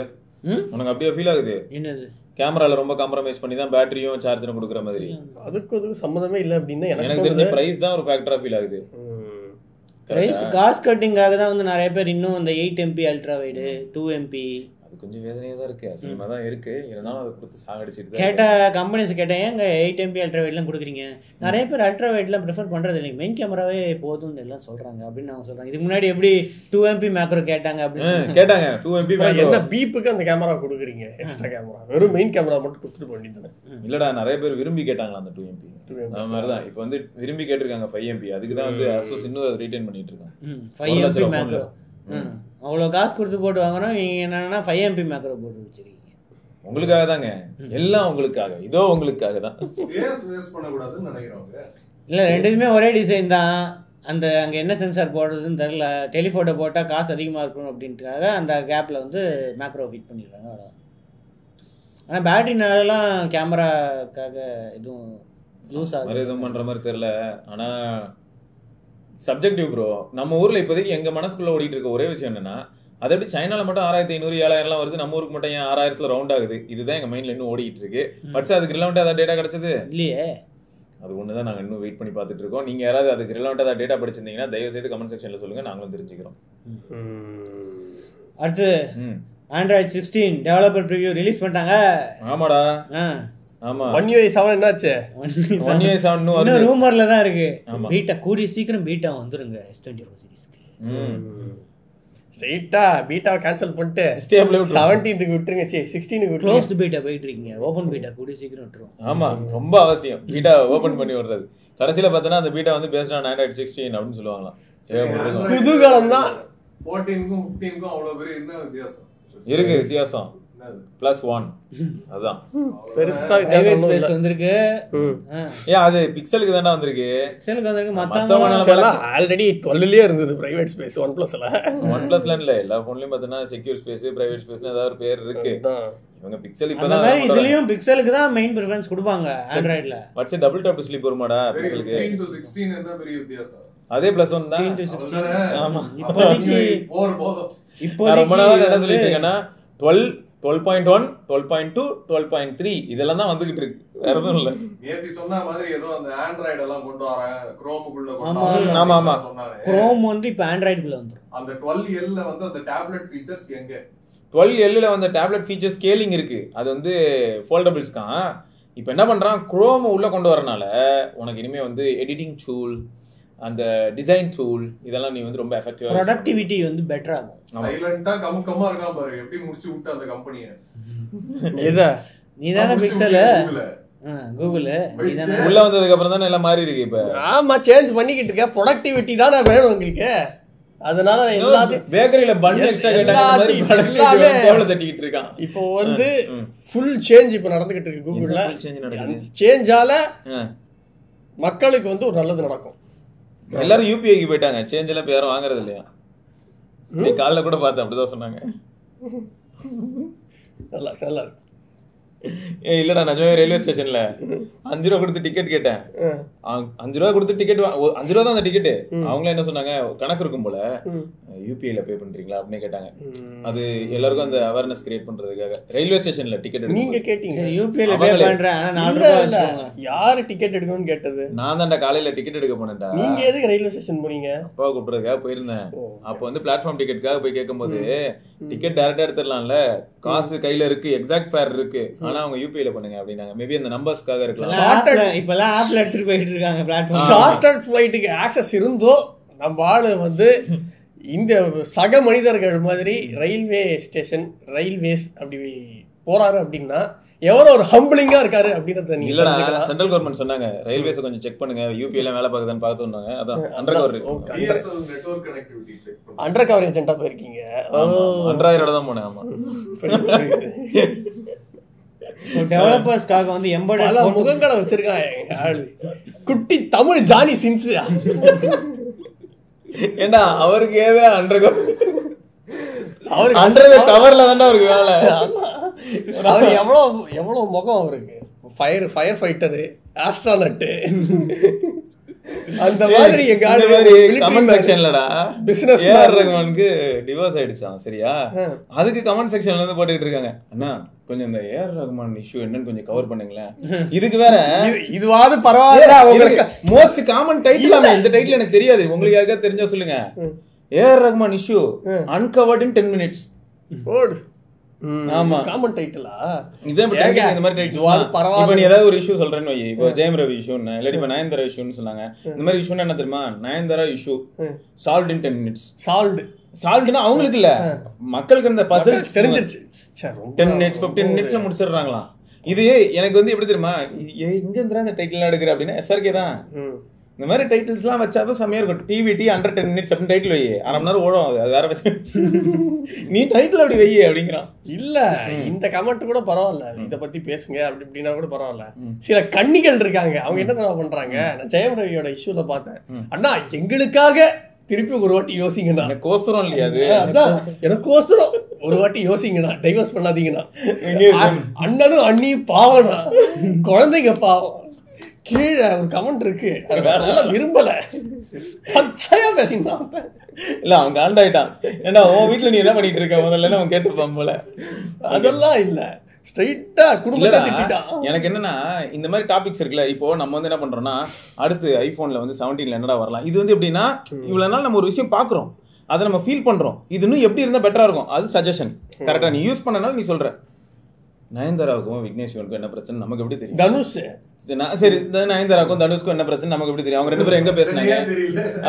[SPEAKER 4] உனக்கு அப்படியே ஃபீல் ஆகுது? என்னது கேமரால ரொம்ப காம்ப்ரமைஸ் பண்ணி தான் பேட்டரியும் சார்ஜரும் கொடுக்குற மாதிரி? அதுக்கு சம்மந்தமே இல்லை அப்படின்னு எனக்கு தெரிஞ்ச பிரைஸ் தான் ஒரு ஃபேக்டரா ஃபீல் ஆகுது.
[SPEAKER 3] பிரைஸ் காஸ்ட் கட்டிங்காக தான் வந்து நிறைய பேர் இன்னும் அந்த 8 MP அல்ட்ரா வைடு 2 MP
[SPEAKER 4] அது கொஞ்சம் வேதனையா தான் இருக்கு. அசிங்கமா தான் இருக்கு. இருந்தாலும் அதை கொடுத்து சாகடிச்சிட்டு
[SPEAKER 3] கேட்ட கம்பெனிஸ் கேட்டேன் ஏங்க 8 MP அல்ட்ரா வைட்லாம் கொடுக்குறீங்க. நிறைய பேர் அல்ட்ரா வைட்லாம் ப்ரிஃபர் பண்றது இல்லைங்க, மெயின் கேமராவே போதும்னு எல்லாம் சொல்றாங்க அப்படின்னு அவங்க சொல்றாங்க. இதுக்கு முன்னாடி எப்படி 2 MP மேக்ரோ கேட்டாங்க அப்படின்னு
[SPEAKER 4] கேட்டாங்க. 2 MP மேக்ரோ
[SPEAKER 2] என்ன பீப்புக்கு அந்த கேமரா கொடுக்குறீங்க, எக்ஸ்ட்ரா கேமரா வெறும் மெயின் கேமரா மட்டும் கொடுத்துட்டு பண்ணிட்டாங்க.
[SPEAKER 4] இல்லடா நிறைய பேர் விரும்பி கேட்டாங்களா அந்த 2 MP. அந்த மாதிரி தான் இப்போ வந்து விரும்பி கேட்டிருக்காங்க 5 MP. அதுக்கு தான் வந்து அசோஸ் இன்னும் அதை ரீடைன் பண்ணிட்டு இருக்காங்க.
[SPEAKER 3] 5 MP மேக்ரோ அவ்வளோ காசு கொடுத்து போட்டு வாங்கணும். நீங்கள் என்னன்னா 5 MP மேக்ரோ போட்டு வச்சிருக்கீங்க.
[SPEAKER 4] உங்களுக்காக தாங்க, எல்லாம் உங்களுக்காக, இதோ உங்களுக்காக தான்.
[SPEAKER 5] பண்ணக்கூடாதுன்னு நினைக்கிறவங்க
[SPEAKER 3] இல்லை ரெண்டுமே ஒரே டிசைன் தான். அந்த அங்கே என்ன சென்சார் போடுறதுன்னு தெரில. டெலிஃபோட்டோ போட்டால் காசு அதிகமாக இருக்கணும் அப்படின்ட்டுக்காக அந்த கேப்பில் வந்து மேக்ரோ ஃபிட் பண்ணிடுறாங்க. அவ்வளோ. ஆனால் பேட்டரினாலலாம் கேமராக்காக எதுவும் யூஸ் ஆகுது
[SPEAKER 4] எதுவும் பண்ணுற மாதிரி தெரில. ஆனால் சப்ஜெக்டிவ் ப்ரோ. நம்ம ஊரில் இப்போதைக்கு எங்கள் மனசுக்குள்ளே ஓடிட்டு இருக்க ஒரே விஷயம் என்னன்னா, அதை எப்படி சைனாவில் மட்டும் 6500 7000 வருது, நம்ம ஊருக்கு மட்டும் ஏன் 6000 ரவுண்ட் ஆகுது? இதுதான் எங்கள் மைண்டில் இன்னும் ஓடிட்டு இருக்கு. பட் அதுக்கு ரிலவெண்ட்டாக ஏதாவது டேட்டா கிடச்சது
[SPEAKER 3] இல்லையே.
[SPEAKER 4] அது ஒன்று தான் நாங்கள் இன்னும் வெயிட் பண்ணி பார்த்துட்டு இருக்கோம். நீங்கள் யாராவது அதுக்கு ரிலவெண்ட்டாக ஏதாவது டேட்டா படிச்சிருந்தீங்கன்னா தயவு செய்து கமெண்ட் செக்ஷனில் சொல்லுங்கள், நாங்களும் தெரிஞ்சுக்கிறோம்.
[SPEAKER 3] அடுத்து Android 16 டெவலப்பர் ப்ரிவ்யூ ரிலீஸ் பண்ணிட்டாங்க.
[SPEAKER 4] ஆமாடா. ஆமா.
[SPEAKER 2] 1UI 7 என்னாச்சு?
[SPEAKER 4] 1UI 7
[SPEAKER 3] இன்னும் ரூமர்ல தான் இருக்கு. பீட்டா கூடிய சீக்கிரம் பீட்டா வந்துருங்க S24 சீரிஸ்க்கு.
[SPEAKER 2] ஸ்ட்ரைட்டா பீட்டாவை கேன்சல் பண்ணிட்டு
[SPEAKER 4] ஸ்டேபிள்
[SPEAKER 2] 17க்கு விட்டுருங்க, 16க்கு விட்டுருங்க.
[SPEAKER 3] க்ளோஸ்ட் பீட்டா போயிட்டு இருக்கீங்க, ஓபன் பீட்டா கூடி சீக்கிரம் விட்டுரும்.
[SPEAKER 4] ஆமா, ரொம்ப அவசியம் பீட்டா ஓபன் பண்ணி விடுறது. கடைசியில பார்த்தனா அந்த பீட்டா வந்து பேஸ்ட் ஆன் Android 16 அப்படின்னு சொல்லுவாங்களாம்.
[SPEAKER 2] குதூகலம் தான்.
[SPEAKER 5] 14க்கும் 15க்கும் அவ்வளவு பெரிய என்ன வித்தியாசம்
[SPEAKER 4] இருக்கு? வித்தியாசம் +1 அதான்
[SPEAKER 2] பெருசா
[SPEAKER 3] ஸ்பேஸ் வந்திருக்கு.
[SPEAKER 4] ஏன் அது பிக்சலுக்கு தானே வந்திருக்கு?
[SPEAKER 3] பிக்சலுக்கு வந்திருக்கு. மத்தவங்க
[SPEAKER 2] ஆல்ரெடி 12லயே இருந்தது பிரைவேட் ஸ்பேஸ். OnePlusல
[SPEAKER 4] இல்ல, எல்லா போன்லயும் பார்த்தனா செக்யூர் ஸ்பேஸ், பிரைவேட் ஸ்பேஸ்னு ஏதாவது ஒரு பேர் இருக்கு. இவங்க பிக்சல்
[SPEAKER 3] அந்த மாதிரி இதுலயும் பிக்சலுக்கு தான் மெயின் பிரெஃபரன்ஸ் கொடுப்பாங்க ஆண்ட்ராய்டுல.
[SPEAKER 4] What's double tap to sleep வருமாடா பிக்சலுக்கு?
[SPEAKER 5] 15 to 16 என்ன பெரிய வித்தியாசம்?
[SPEAKER 4] அதே +1 தான்.
[SPEAKER 5] ஆமா,
[SPEAKER 3] இப்போதைக்கு
[SPEAKER 5] 4 போதும்.
[SPEAKER 4] இப்போ ரொம்ப நாளா என்ன சொல்லிட்டு இருக்கேன்னா 12.1, 12.2, 12.3 இதெல்லாம் தான் வந்துகிட்டு இருக்கு, வேற எதுவும் இல்ல.
[SPEAKER 5] நேத்தி சொன்ன மாதிரி ஏதோ அந்த ஆண்ட்ராய்டு எல்லாம் கொண்டு வரேன், குரோமுக்குள்ள கொண்டு
[SPEAKER 4] ஆமா
[SPEAKER 5] சொன்னானே.
[SPEAKER 3] குரோம் வந்து இப்ப ஆண்ட்ராய்டுக்குள்ள வந்துரும்.
[SPEAKER 5] அந்த 12L வந்து அந்த டேப்லெட் ஃபீச்சர்ஸ் எங்க?
[SPEAKER 4] 12L வந்து டேப்லெட் ஃபீச்சர்ஸ் ஸ்கேலிங் இருக்கு, அது வந்து ஃபோல்டபிள்ஸ் தான். இப்போ என்ன பண்றான், குரோம் உள்ள கொண்டு வரனால உனக்கு இனிமே வந்து எடிட்டிங் டூல், அந்த டிசைன் டூல் இதெல்லாம் நீ வந்து ரொம்ப எஃபெக்டிவா,
[SPEAKER 3] ப்ரொடக்டிவிட்டி வந்து பெட்டர் ஆகும்.
[SPEAKER 5] சைலண்டா கம்மா இருக்கான் பாரு, எப்படி முடிச்சு விட்டு அந்த கம்பெனியை.
[SPEAKER 2] எதா
[SPEAKER 3] நீதானே பிக்சல் கூகுள் நீதானே
[SPEAKER 4] உள்ள வந்ததுக்கு அப்புறம் தானே எல்லாம் மாறி இருக்கு. இப்ப
[SPEAKER 2] ஆமா, சேஞ்ச் பண்ணிக்கிட்டு இருக்க. ப்ரொடக்டிவிட்டி தானே வேணும் உங்களுக்கு. அதனால எல்லாத்தையும்
[SPEAKER 4] பேக்கரியில பன் எக்ஸ்ட்ரா கேட்டாங்க டேபிள் தட்டிக்கிட்டு இருக்கான்.
[SPEAKER 2] இப்போ வந்து ஃபுல் சேஞ்ச் இப்ப நடந்துகிட்டு இருக்கு கூகுள்ல. சேஞ்சால மக்களுக்கு வந்து ஒரு நல்லது நடக்கும்.
[SPEAKER 4] எல்லாரும் யூபிஐக்கு போயிட்டாங்க, சேஞ்ச் எல்லாம் யாரும் வாங்குறது இல்லையா? நீ காலைல கூட பார்த்தேன், அப்படிதான் சொன்னாங்க.
[SPEAKER 2] நல்லா நல்லா இருக்கு.
[SPEAKER 4] இல்லடா நிஜமே ரயில்வே ஸ்டேஷன்ல 5 ரூபா கொடுத்து டிக்கெட் கேட்டேன். 5 ரூபா கொடுத்து டிக்கெட், 5 ரூபா தான் அந்த டிக்கெட். அவங்களே என்ன சொன்னாங்க, கணக்கு இருக்கும் போல, யூபிஐல பே பண்றீங்களா அப்படின்னு கேட்டாங்க. அது எல்லாருக்கும் அந்த அவேர்னஸ் கிரியேட் பண்றதுக்காக ரயில்வே ஸ்டேஷன்ல டிக்கெட்
[SPEAKER 2] நீங்க கேட்டீங்க.
[SPEAKER 3] யூபிஐல பே பண்றேன், 4 ரூபாய் வச்சுக்கோங்க.
[SPEAKER 2] யாரு டிக்கெட் எடுக்கணும்னு கேட்டது?
[SPEAKER 4] நான் தான்டா காலையில டிக்கெட் எடுக்க போனேன்டா.
[SPEAKER 2] நீங்க எதுக்கு ரயில்வே ஸ்டேஷன் போனீங்க?
[SPEAKER 4] அப்பாவை கூப்பிடுறதுக்காக போயிருந்தேன். அப்போ வந்து பிளாட்ஃபார்ம் டிக்கெட்டுக்காக போய் கேட்கும்போது டிக்கெட் டைரக்டா எடுத்துடலாம்ல, காசு கையில இருக்கு, எக்ஸாக்ட் ஃபேர் இருக்கு, ஆனா அவங்க யூபிஐல பண்ணுங்க அப்படினாங்க. மேபி அந்த நம்பர்ஸ்க்காக இருக்கலாம்.
[SPEAKER 3] இப்பலாம் ஆப்ல எடுத்துட்டு போயிட்டு இருக்காங்க பிளாட்ஃபார்ம்.
[SPEAKER 2] ஷார்ட்டட் ஃளைட்டுக்கு ஆக்சஸ் இருந்தோ நம்ம ஆளு வந்து இந்த சக மனிதர்கள் மாதிரி ரயில்வே ஸ்டேஷன், ரயில்வேஸ் அப்படி போறாரு அப்படின்னா எவ்வளவு ஒரு ஹம்பிளிங்கா இருக்காரு அப்படின்றத நீங்க
[SPEAKER 4] இல்லடா. சென்ட்ரல் கவர்மெண்ட் சொன்னாங்க ரயில்வேஸ் கொஞ்சம் செக் பண்ணுங்க, யூபிஐ எல்லாம் வேலை பார்க்குதான்னு பார்த்து சொன்னாங்க. அதான் under cover
[SPEAKER 5] network connectivity check பண்ணுங்க.
[SPEAKER 2] அண்டர் கவர் ஏஜென்ட்டா போயிருக்கீங்க.
[SPEAKER 4] அண்டராயிரோட தான் போனேன். ஆமா,
[SPEAKER 3] டெவலப்பர்ஸ்க்காக வந்து எம்பெடட்
[SPEAKER 2] முகங்களை வச்சிருக்காங்க. குட்டி தமிழ் ஜானி சின்ஸ்.
[SPEAKER 4] ஏண்டா அவருக்கு ஏதா அண்டர்
[SPEAKER 2] அவருக்கு
[SPEAKER 4] அண்டர் கவர்ல தான்டா அவருக்கு வேலை.
[SPEAKER 2] அவர் எவ்வளவு முகம் அவருக்கு. ஃபயர் ஃபைட்டரு, ஆஸ்ட்ரோனட், அந்த மாதிரி எங்க
[SPEAKER 4] கமெண்ட் செக்ஷன்லடா
[SPEAKER 2] பிசினஸ்
[SPEAKER 4] ரகுமானுக்கு டிவோர்ஸ் ஆயிடுச்சான். சரியா, அதுக்கு கமெண்ட் செக்ஷன்ல இருந்து போட்டுக்கிட்டு இருக்காங்க, அண்ணா கொஞ்சம் இந்த ரகுமான் இஷ்யூ என்னன்னு கொஞ்சம் கவர் பண்ணுங்களேன். இதுக்கு வேற
[SPEAKER 2] இதுவாது பரவாயில்ல.
[SPEAKER 4] மோஸ்ட் காமன் டைட்டில், இந்த டைட்டில் எனக்கு தெரியாது, உங்களுக்கு யாருக்கா தெரிஞ்சா சொல்லுங்க. ரகுமான் இஷ்யூ அன்கவர்ட் இன் 10 minutes.
[SPEAKER 2] ஆமா, காமன் டைட்டிலா
[SPEAKER 4] இதே இந்த மாதிரி டைட்டில் பரவாயில்ல. இப்போ நீ ஏதாவது ஒரு இஷ்யூ சொல்றேன்னு வை, இப்போ ஜெயம் ரவி இஷ்யூன்னு இல்லாட்டி இப்போ நயன்தாரா இஷ்யூன்னு சொன்னாங்க. இந்த மாதிரி இஷ்யூன்னா என்ன தெரியுமா, நயன்தாரா இஷ்யூ சால்வ்ட் இன் 10 minutes. சால்வ்டுனா அவங்களுக்கு இல்ல, மக்களுக்கு அந்த பசில்
[SPEAKER 2] தெரிஞ்சிருச்சு.
[SPEAKER 4] 10 minutes 15 minutesல முடிச்சிடுறாங்களாம். இது எனக்கு வந்து எப்படி தெரியுமா, எங்க இருந்தா இந்த டைட்டில் எடுக்கிற அப்படின்னா SRK தான். இந்த மாதிரி டைட்டில்ஸ்லாம் வச்சாதான் செம்மையா இருக்கும். டிவிடி அண்டர் 10 minutes அப்படின்னு டைட்டில் வை, 1/2 மணி நேரம் ஓடும். அது வேற விஷயம். நீ டைட்டில் அப்படி வை அப்படிங்கிறான்.
[SPEAKER 2] இல்ல இந்த கமெண்ட் கூட பரவாயில்ல, இத பத்தி பேசுங்க அப்படி இப்படின்னா கூட பரவாயில்ல. சில கன்னிகள் இருக்காங்க, அவங்க என்ன தெரியுமா பண்றாங்க, நான் ஜெயம் ரவியோட இஷ்யூல பார்த்தேன், அண்ணா எங்களுக்காக திருப்பி ஒரு வாட்டி யோசிங்கண்ணா.
[SPEAKER 4] எனக்கு கோசரம் இல்லையா அது,
[SPEAKER 2] அதான் எனக்கு கோசரம் ஒரு வாட்டி யோசிங்கண்ணா, டைவர்ஸ் பண்ணாதீங்கண்ணா. அண்ணனும் அண்ணியும் பாவனா, குழந்தைங்க பாவம். கீழே ஒரு கமெண்ட் இருக்கு, விரும்பல, பச்சையா பேசினான்.
[SPEAKER 4] இல்ல அவன் காண்டாயிட்டான். ஏன்னா உன் வீட்டுல நீ என்ன பண்ணிட்டு இருக்க முதல்ல அவன் கேட்டுப்பான் போல.
[SPEAKER 2] அதெல்லாம் இல்ல, ஸ்ட்ரைட்டா குடும்பத்தை திட்டிட்டான்.
[SPEAKER 4] எனக்கு என்னன்னா இந்த மாதிரி டாபிக்ஸ் இருக்குல்ல, இப்போ நம்ம வந்து என்ன பண்றோம்னா அடுத்து ஐபோன்ல வந்து 17 என்னடா வரலாம். இது வந்து எப்படின்னா இவ்வளவு நாள் நம்ம ஒரு விஷயம் பாக்குறோம், அதை நம்ம ஃபீல் பண்றோம், இது இன்னும் எப்படி இருந்தா பெட்டரா இருக்கும், அது சஜஷன். கரெக்டா நீ யூஸ் பண்ணனால நீ சொல்ற. நயன்தாராவுக்கும் விக்னேஷ் சிவனுக்கும் என்ன பிரச்சனை நமக்கு எப்படி தெரியும்?
[SPEAKER 2] தனுஷ்
[SPEAKER 4] சரி, நயன்தாராவுக்கும் தனுஷ்க்கும் என்ன பிரச்சனை நமக்கு எப்படி தெரியும்? அவங்க 2 பேரும் எங்க பேசினாங்க,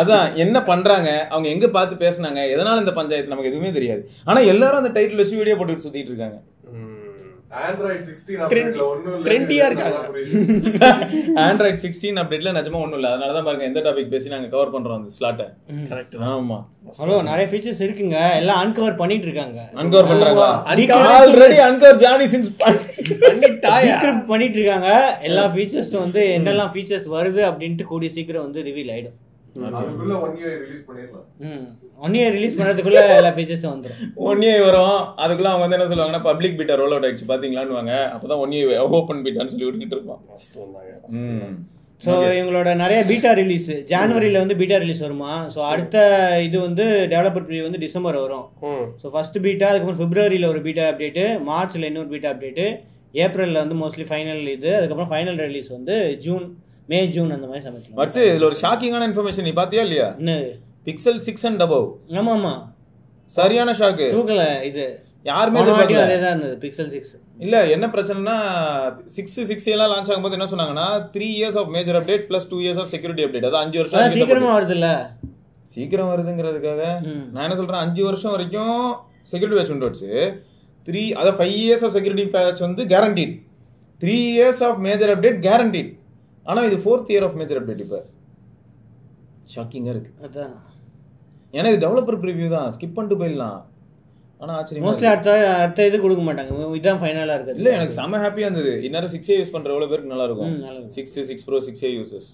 [SPEAKER 4] அதான் என்ன பண்றாங்க, அவங்க எங்க பார்த்து பேசினாங்க, எதனால இந்த பஞ்சாயத்து நமக்கு எதுவுமே தெரியாது. ஆனா எல்லாரும் அந்த டைட்டில் வச்சு வீடியோ போட்டு சுத்திட்டு இருக்காங்க.
[SPEAKER 5] Android 16 அப்டேட்ல ஒண்ணும் இல்ல,
[SPEAKER 2] ட்ரெண்டியா இருக்காங்க.
[SPEAKER 4] Android 16 அப்டேட்ல நிஜமா ஒண்ணும் இல்ல. அதனால தான் பாருங்க எந்த டாபிக் பேசி நாங்க கவர் பண்றோம் அந்த ஸ்லாட்டை.
[SPEAKER 2] கரெக்ட்.
[SPEAKER 4] ஆமா,
[SPEAKER 3] அவ்வளோ நிறைய ஃபீச்சர்ஸ் இருக்குங்க, எல்லாம் அன்கவர் பண்ணிட்டு இருக்காங்க.
[SPEAKER 4] அன்கவர் பண்றாங்களா? ஆல்ரெடி அன்கவர் ஜானி சின்ஸ்
[SPEAKER 3] பண்ணிட்டு இருக்காங்க. எல்லா ஃபீச்சர்ஸும் வந்து என்னெல்லாம் ஃபீச்சர்ஸ் வருது அப்படின்ட்டு கூடிய சீக்கிரம் வந்து ரிவீல் ஆயிடும்.
[SPEAKER 5] அதுக்குள்ள 1 இயர் ரிலீஸ் பண்ணிரலாம்.
[SPEAKER 3] 1 இயர் ரிலீஸ் பண்றதுக்குள்ள எல்லா ஃபீச்சர்ஸும் வந்துரும்.
[SPEAKER 4] 1 இயர் வரும். அதுக்குள்ள அவங்க வந்து என்ன சொல்லுவாங்கன்னா பப்ளிக் பீட்டா ரோல் அவுட் ஆயிடுச்சு பாத்தீங்களான்னுவாங்க. அப்பதான் 1 இயர் ஓபன் பீட்டான்னு சொல்லி விட்டுக்கிட்டு இருப்பான்.
[SPEAKER 3] ஸோ இவங்களோட நிறைய பீட்டா ரிலீஸ் ஜான்வரியில் வந்து பீட்டா ரிலீஸ் வருமா. ஸோ அடுத்த இது வந்து டெவலப்பர் ப்ரிவ்யூ வந்து டிசம்பர் வரும். ஸோ ஃபர்ஸ்ட் பீட்டா, அதுக்கப்புறம் பிப்ரவரியில் ஒரு பீட்டா அப்டேட்டு, மார்ச்சில் இன்னொரு பீட்டா அப்டேட்டு, ஏப்ரலில் வந்து மோஸ்ட்லி ஃபைனல் இது, அதுக்கப்புறம் ஃபைனல் ரிலீஸ் வந்து மே ஜூன் அந்த மாதிரி சமைக்கலாம்.
[SPEAKER 4] வச்சு இதில் ஒரு ஷாக்கிங்கான இன்ஃபர்மேஷன் நீ பாத்தியா இல்லையா?
[SPEAKER 3] என்ன
[SPEAKER 4] பிக்சல் 6 and above.
[SPEAKER 3] ஆமா ஆமா,
[SPEAKER 4] சரியான ஷாக்கு.
[SPEAKER 3] தூக்கல இது
[SPEAKER 4] யாருமே
[SPEAKER 3] அதே தான் இருந்தது. பிக்சல் 6
[SPEAKER 4] இல்ல என்ன பிரச்சனைனா 6 எல்லாம் லான்ச் ஆகும்போது என்ன சொன்னாங்கன்னா 3 years of major update plus 2 years of security update. அது 5 வருஷம்
[SPEAKER 3] சீக்கிரமா வருது இல்ல,
[SPEAKER 4] சீக்கிரம் வருதுங்கிறதுக்காக நான் என்ன சொல்றேன், 5 வருஷம் வரைக்கும் செக்யூரிட்டி பேட்ச் உண்டு வச்சு 5 years of security patch வந்து guaranteed, 3 years of major update guaranteed. ஆனா இது 4th year of major update. இப்ப ஷாக்கிங்கா இருக்கு. அதான் ஏன்னா இது டெவலப்பர் ப்ரிவ்யூ தான், ஸ்கிப் பண்ணிட்டு போயிடலாம். ஆனா ஆச்சரியமா
[SPEAKER 3] மோஸ்ட்லி அடுத்த இது கொடுக்க மாட்டாங்க, இதுதான் ஃபைனலா இருக்கு.
[SPEAKER 4] இல்ல எனக்கு செம ஹாப்பியா இருந்தது. இன்னொரு 6A யூஸ் பண்ற எவ்வளவு பேருக்கு நல்லா இருக்கும். 6 Pro 6A யூசர்ஸ்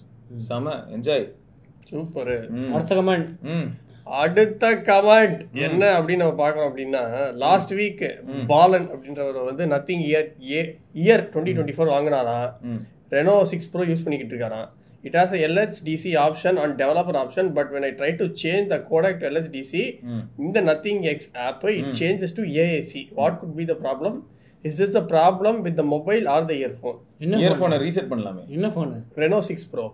[SPEAKER 4] செம என்ஜாய்.
[SPEAKER 2] சூப்பர்.
[SPEAKER 3] அடுத்த கமெண்ட்
[SPEAKER 2] என்ன அப்படின்னு நம்ம பார்க்கறோம் அப்படின்னா, லாஸ்ட் வீக் பாலன் அப்படின்றவர் வந்து நத்திங் இயர் 2024 வாங்கினாரா, ரெனோ 6 Pro யூஸ் பண்ணிக்கிட்டு இருக்காராம். It has a LHDC option and developer option, but when I try to change the codec to LHDC in the Nothing X app, it changes to AAC. What could be the problem? Is this the problem with the mobile or the earphone?
[SPEAKER 4] Earphone reset பண்ணலாமே.
[SPEAKER 3] என்ன ஃபோன்?
[SPEAKER 2] Reno 6 Pro.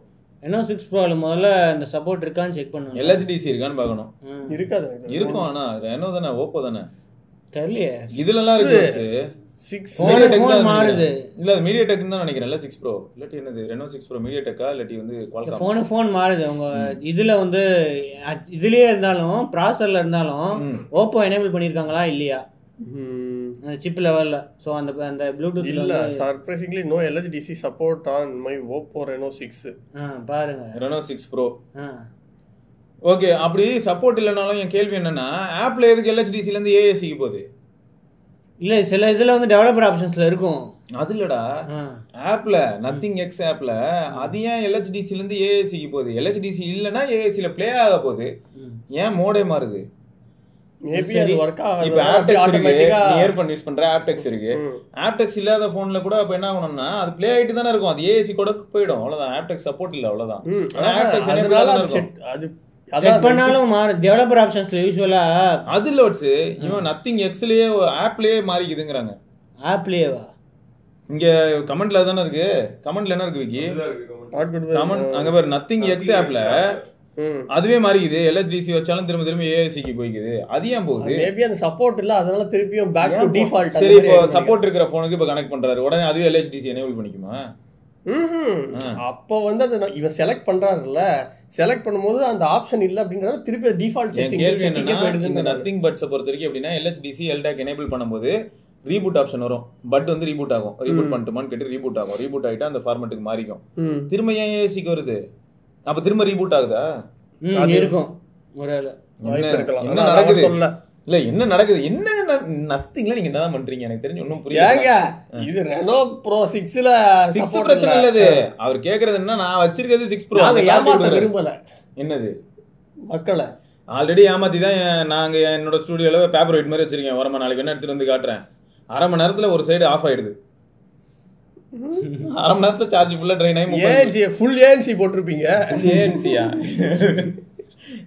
[SPEAKER 3] Reno 6 Proல முதல்ல அந்த சப்போர்ட் இருக்கான்னு செக் பண்ணனும்.
[SPEAKER 4] LHDC இருக்கான்னு பார்க்கணும்.
[SPEAKER 2] இருக்காது. இருக்கும்.
[SPEAKER 4] ஆனா Reno தானே, Oppo தானே
[SPEAKER 3] தெரியலையே.
[SPEAKER 4] இதுலலாம் இருக்கு.
[SPEAKER 2] 6
[SPEAKER 3] ஃபோன் மாறுது.
[SPEAKER 4] இல்ல அது MediaTek தான் நினைக்கிறேன். 6 Pro இல்லட்டி என்னது Reno 6 Pro MediaTek இல்லட்டி வந்து Qualcomm.
[SPEAKER 3] ஃபோன் மாறுது. அவங்க இதுல வந்து இதுலயே இருந்தாலும் ப்ராசஸர்ல இருந்தாலும் Oppo எனேபிள் பண்ணிருக்காங்களா இல்லையா அந்த சிப் லெவல்ல. சோ அந்த ப்ளூடூத்
[SPEAKER 2] இல்ல, surprisingly no LHDC support on my Oppo Reno 6.
[SPEAKER 3] பாருங்க
[SPEAKER 4] Reno 6 Pro. ஓகே, அப்படி சப்போர்ட் இல்லனாலும் என் கேள்வி என்னன்னா, ஆப்ல எதுக்கு LHDC ல இருந்து AAC க்கு போகுது?
[SPEAKER 3] இல்ல சில இதுல வந்து டெவலப்பர் ஆப்ஷன்ஸ்ல இருக்கும்.
[SPEAKER 4] அது இல்லடா, ஆப்ல Nothing X ஆப்ல அது ஏன் LHDC ல இருந்து AAC க்கு போகுது? LHDC இல்லனா AAC ல ப்ளே ஆக போகுது. ஏன் மோடே மாறுது?
[SPEAKER 2] மேபி அது வர்க் ஆகும்.
[SPEAKER 4] இப்போ ஆப்டெக்ஸ் இருக்கு, நீ இயர்ஃபோன் யூஸ் பண்ற ஆப்டெக்ஸ் இருக்கு. ஆப்டெக்ஸ் இல்லாத போன்ல கூட அப்ப என்ன ஆகும்னா அது ப்ளே ஆயிட்டு தானே இருக்கும். அது AAC கூட போய்டும். அவ்வளவுதான். ஆப்டெக்ஸ் சப்போர்ட் இல்ல, அவ்வளவுதான். ஆனா ஆப்டெக்ஸ் அதனால அது
[SPEAKER 3] செட் பண்ணாலும் மாறு. டெவலப்பர் ஆப்ஷன்ஸ்ல யூசுவலா
[SPEAKER 4] அது இல்ல வச்சு இவன் Nothing X லயே ஆப்லயே மாறிக்குதுங்கறாங்க.
[SPEAKER 3] ஆப்லயேவா?
[SPEAKER 4] இங்க கமெண்ட்ல தான இருக்கு. கமெண்ட்ல என்ன இருக்கு விக்கி? கமெண்ட் அங்க பாரு, Nothing X ஆப்ல அதுவே மாறிக்குது. LHDC வச்சாலும் திரும்ப AAC க்கு போய்க்குது. அது ஏன் போகுது?
[SPEAKER 2] மேபி அந்த சப்போர்ட் இல்ல, அதனால திருப்பியும் பேக் டு டிஃபால்ட்.
[SPEAKER 4] சரி, இப்போ சப்போர்ட் இருக்கிற போனுக்கு இப்ப கனெக்ட் பண்றாரு, உடனே அதுவே LHDC எனேபிள் பண்ணிக்குமா?
[SPEAKER 2] அப்போ வந்து அது இவன் செலக்ட் பண்றாருல்ல, செலக்ட் பண்ணும்போது அந்த ஆப்ஷன் இல்ல அப்படிங்கறது திருப்பி டிஃபால்ட் செட்டிங்.
[SPEAKER 4] கேள்வி என்னன்னா, இந்த Nothing Buds பொறுத்தவரைக்கும் எப்படின்னா LHDC LDAC எனேபிள் பண்ணும்போது ரீபூட் ஆப்ஷன் வரும். பட் வந்து ரீபூட் ஆகும். ரீபூட் பண்ணிட்டுமான்னு கேட்டு ரீபூட் ஆகும். ரீபூட் ஆயிட்டா அந்த ஃபார்மேட்டுக்கு மாறிக்கும். திரும்ப ஏன் AACக்கு வருது? அப்ப திரும்ப ரீபூட் ஆகுதா?
[SPEAKER 3] இருக்கும் ஒருவேளை.
[SPEAKER 4] என்ன நடக்குது? இல்ல என்ன நடக்குது? என்ன நத்திங்ல நீங்க என்னதான் பண்றீங்க? எனக்கு தெரிஞ்சு ஒண்ணும் புரியல.
[SPEAKER 2] இது Reno Pro 6 ல
[SPEAKER 4] 6 பிரச்சனை இல்லது. அவர் கேக்குறது என்ன, நான் வச்சிருக்கிறது 6 Pro.
[SPEAKER 2] நாங்க ஏமாத்த விரும்பல.
[SPEAKER 4] என்னது
[SPEAKER 2] மக்கள
[SPEAKER 4] ஆல்ரெடி ஏமாத்தி தான் நாங்க என்னோட ஸ்டுடியோல பேப்பர் வெயிட் மாதிரி வச்சிருக்கேன். வரமா நாளைக்கு என்ன எடுத்துட்டு வந்து காட்டுறேன். அரை மணி நேரத்துல ஒரு சைடு ஆஃப் ஆயிடுது. அரை மணி நேரத்துல சார்ஜ் ஃபுல்லா ட்ரைன் ஆகி
[SPEAKER 2] ஃபுல் ANC போட்டுருப்பீங்க.
[SPEAKER 4] ANCயா?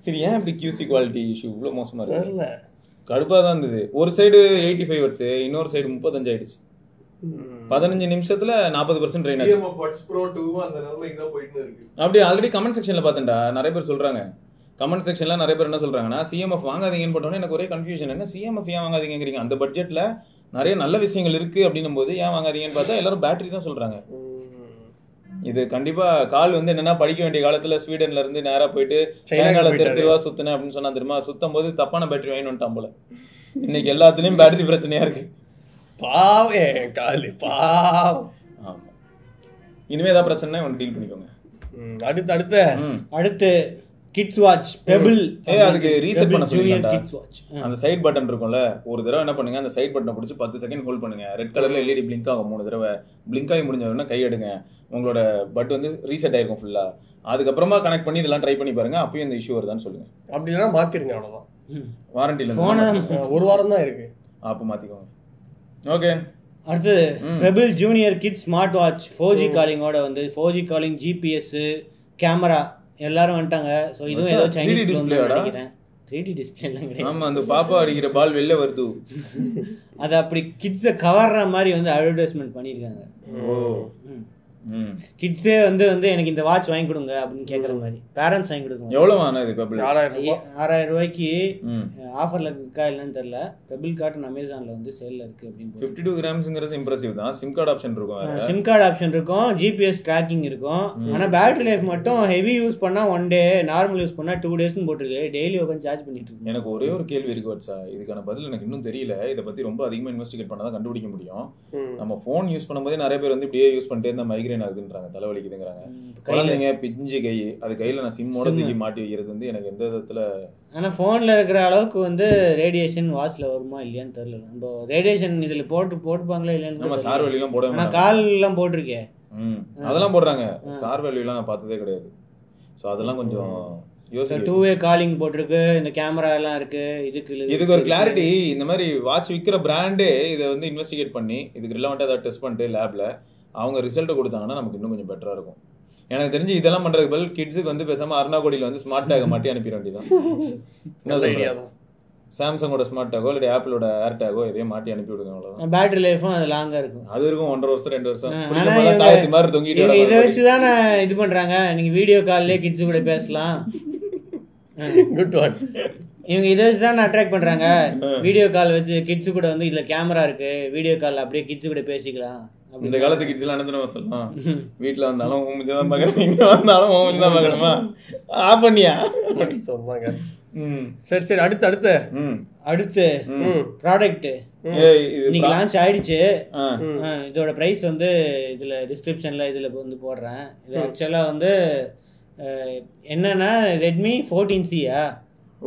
[SPEAKER 4] சரி, ஏன் இப்படி QC குவாலிட்டி இஷ்யூ இவ்வளவு மோசமா இருக்கு? கடுப்பா தான் இருந்தது. ஒரு சைடு 85 வாட்ஸ், இன்னொரு சைடு 35 ஆயிடுச்சு. 15 நிமிஷத்துல 40% ட்ரைன் ஆச்சு. அப்படி ஆல்ரெடி கமெண்ட் செக்ஷன்ல பார்த்தேன்டா, நிறைய பேர் சொல்றாங்க. கமெண்ட் செக்ஷன்ல நிறைய பேர் என்ன சொல்றாங்கன்னா, CMF வாங்காதீங்கன்னு போட்டோன்னே எனக்கு ஒரே கன்ஃபியூஷன். என்ன CMF ஏன் வாங்காதீங்கிறீங்க? அந்த பட்ஜெட்ல நிறைய நல்ல விஷயங்கள் இருக்கு அப்படின்னும் போது ஏன் வாங்காதீங்கன்னு பார்த்தா எல்லாரும் பேட்டரி தான் சொல்றாங்க. இது கண்டிப்பா கால் வந்து என்னன்னா படிக்க வேண்டிய காலத்துல ஸ்வீடன்ல இருந்து நேரா போயிட்டு சைனால தெருவா சுத்தினேன் அப்படின்னு சொன்னா தெரியுமா, சுத்தும் போது தப்பான பேட்டரி வாங்கி வந்துட்டான் போல. இன்னைக்கு எல்லாத்துலயும் பேட்டரி பிரச்சனையா இருக்கு.
[SPEAKER 2] பாவே காலி பாவம்.
[SPEAKER 4] ஆமா, இனிமே ஏதாவது பிரச்சனை ஒன்று டீல் பண்ணிக்கோங்க.
[SPEAKER 3] அடுத்து கிட்ஸ் வாட்ச் பெபிள்.
[SPEAKER 4] அதுக்கு ரீசெட் பண்ண சொல்லுங்க. கிட்ஸ் வாட்ச் அந்த சைடு பட்டன் இருக்கும்ல, ஒரு தடவை என்ன பண்ணுங்க, அந்த சைடு பட்டனை பிடிச்சி 10 செகண்ட் ஹோல்ட் பண்ணுங்க. ரெட் கலர்ல எல்இடி பிளிங்க் ஆகும் 3 தடவை. பிளிங்க் ஆகி முடிஞ்ச உடனே கை எடுங்க, உங்களோட பட் வந்து ரீசெட் ஆயிருக்கும் ஃபுல்லா. அதுக்கப்புறமா கனெக்ட் பண்ணி இதெல்லாம் ட்ரை பண்ணி பாருங்க, அப்பயும் இந்த இஷ்யூ வருதான்னு சொல்லுங்க.
[SPEAKER 2] அப்படி இல்லைன்னா மாத்திருங்க, அவ்வளவுதான்.
[SPEAKER 4] வாரண்டில
[SPEAKER 2] 1 வாரம் தான் இருக்கு,
[SPEAKER 4] அப்போ மாத்திக்கோங்க. ஓகே.
[SPEAKER 3] அடுத்து Pebble junior kid smart watch 4G காலிங்கோட வந்து 4G காலிங், GPS, கேமரா எல்லாரும் வந்துட்டாங்க. ஸோ இதுவும் ஏதோ சைனீஸ் டிஸ்பிளே நினைக்கிறேன். 3D டிஸ்பிளே எல்லாம் கிடையாது.
[SPEAKER 4] ஆமா, அந்த பாப்பா அடிக்கிற பால் வெளில வருது.
[SPEAKER 3] அது அப்படி கிட்ஸை கவர்ற மாதிரி வந்து அட்வர்டைஸ்மெண்ட் பண்ணியிருக்காங்க. கிட்ஸே வந்து எனக்கு இந்த வாட்ச் வாங்கி கொடுங்க அப்படின்னு கேட்குற மாதிரி பேரண்ட்ஸ் வாங்கி கொடுங்க.
[SPEAKER 4] எவ்வளோ வாங்க இது? பெபிள்
[SPEAKER 3] 6000 ரூபாய்க்கு ஆஃபர்ல இருக்கா இல்லைன்னு தெரியல. பெபிள் கார்டன் அமேசான்ல வந்து சேல்ல இருக்கு அப்படின்னு.
[SPEAKER 4] 52 கிராம்ஸ்ங்கிறது இம்ப்ரெசிவ் தான். சிம் கார்டு ஆப்ஷன் இருக்கும்,
[SPEAKER 3] சிம் கார்டு ஆப்ஷன் இருக்கும், GPS ட்ராக்கிங் இருக்கும். ஆனா பேட்டரி லைஃப் மட்டும் ஹெவி யூஸ் பண்ணா 1 டே, நார்மல் யூஸ் பண்ணா 2 டேஸ்னு போட்டுருக்கு. டெய்லி உட்காந்து சார்ஜ் பண்ணிட்டு இருக்கு.
[SPEAKER 4] எனக்கு ஒரே ஒரு கேள்வி இருக்கு வாட்ஸா, இதுக்கான பதில் எனக்கு இன்னும் தெரியல. இதை பத்தி ரொம்ப அதிகமா இன்வெஸ்டிகேட் பண்ணா தான் கண்டுபிடிக்க முடியும். நம்ம போன் யூஸ் பண்ணும்போது நிறைய பேர் வந்து இப்படியே யூஸ் பண்ணிட்டே இருந்தா மைக்ரேன் ஆகுதுன்றாங்க, தலைவலிக்குதுங்கிறாங்க. குழந்தைங்க பிஞ்சு கை, அது கையில நான் சிம்மோட தூக்கி மாட்டி வைக்கிறது வந்து எனக்கு எந்த விதத்துல. ஆனா
[SPEAKER 3] போன்ல இருக்கிற அளவுக்கு வந்து ரேடியேஷன் வாட்ச்ல வருமா இல்லையான்னு தெரியல. நம்ம ரேடியேஷன் இதுல போட்டுப்பாங்களா இல்லையான்னு.
[SPEAKER 4] நம்ம சார் வேலியெல்லாம் போட,
[SPEAKER 3] நான் கால் எல்லாம் போட்டிருக்கேன்.
[SPEAKER 4] அதெல்லாம் போடுறாங்க. சார் வேலியெல்லாம் நான் பார்த்ததே கிடையாது. ஸோ அதெல்லாம் கொஞ்சம் யோசிச்சு.
[SPEAKER 3] 2-வே காலிங் போட்டிருக்கு, இந்த கேமரா எல்லாம் இருக்கு.
[SPEAKER 4] இதுக்கு ஒரு கிளாரிட்டி. இந்த மாதிரி வாட்ச் விற்கிற பிராண்டே இதை வந்து இன்வெஸ்டிகேட் பண்ணி இதுக்கு ரிலவெண்ட்டாக ஏதாவது டெஸ்ட் பண்ணிட்டு லேப்ல அவங்க ரிசல்ட்டை கொடுத்தாங்கன்னா நமக்கு இன்னும் கொஞ்சம் பெட்டரா இருக்கும். எனக்கு தெரிஞ்சு இதெல்லாம் பண்றதுக்கு பதில் கிட்ஸுக்கு வந்து பேசாம அருணாகோடியில வந்து ஸ்மார்ட் டேக் மாட்டி அனுப்பிட வேண்டியதான். என்ன ஐடியா தான். சாம்சங்கோட ஸ்மார்ட் டேகோ இல்லை ஆப்பிளோட ஏர் டேகோ இதையும் மாட்டி அனுப்பி விடுங்க, அவ்வளவுதான்.
[SPEAKER 3] பேட்டரி லைஃபும் அது லாங்கா இருக்கும்.
[SPEAKER 4] அது இருக்கும் 1.5 வருஷம் 2 வருஷம்.
[SPEAKER 3] மாதிரி தொங்கிட்டு இதை வச்சுதான் இது பண்றாங்க. நீங்க வீடியோ கால்லே கிட்ஸ் கூட பேசலாம்.
[SPEAKER 2] Good one.
[SPEAKER 3] இவங்க இதை வச்சு தான் அட்ராக்ட் பண்றாங்க. வீடியோ கால் வச்சு கிட்ஸ் கூட வந்து இதுல கேமரா இருக்கு, வீடியோ கால் அப்படியே கிட்ஸ் கூட பேசிக்கலாம்.
[SPEAKER 4] இந்த காலத்து கிட்ஸ் எல்லாம் என்ன சொல்லலாம், வீட்டுல வந்தாலும் மூஞ்சிதான் பாக்கணும், இங்க வந்தாலும் மூஞ்சிதான் பாக்கணுமா, ஆஃப் பண்ணியா
[SPEAKER 2] சொன்னாங்க. சரி அடுத்து
[SPEAKER 3] ப்ராடக்ட் இன்னைக்கு லான்ச் ஆயிடுச்சு. இதோட பிரைஸ் வந்து இதுல டிஸ்கிரிப்ஷன்ல இதுல வந்து போடுறேன். இது ஆக்சுவலா வந்து என்னன்னா ரெட்மி 14C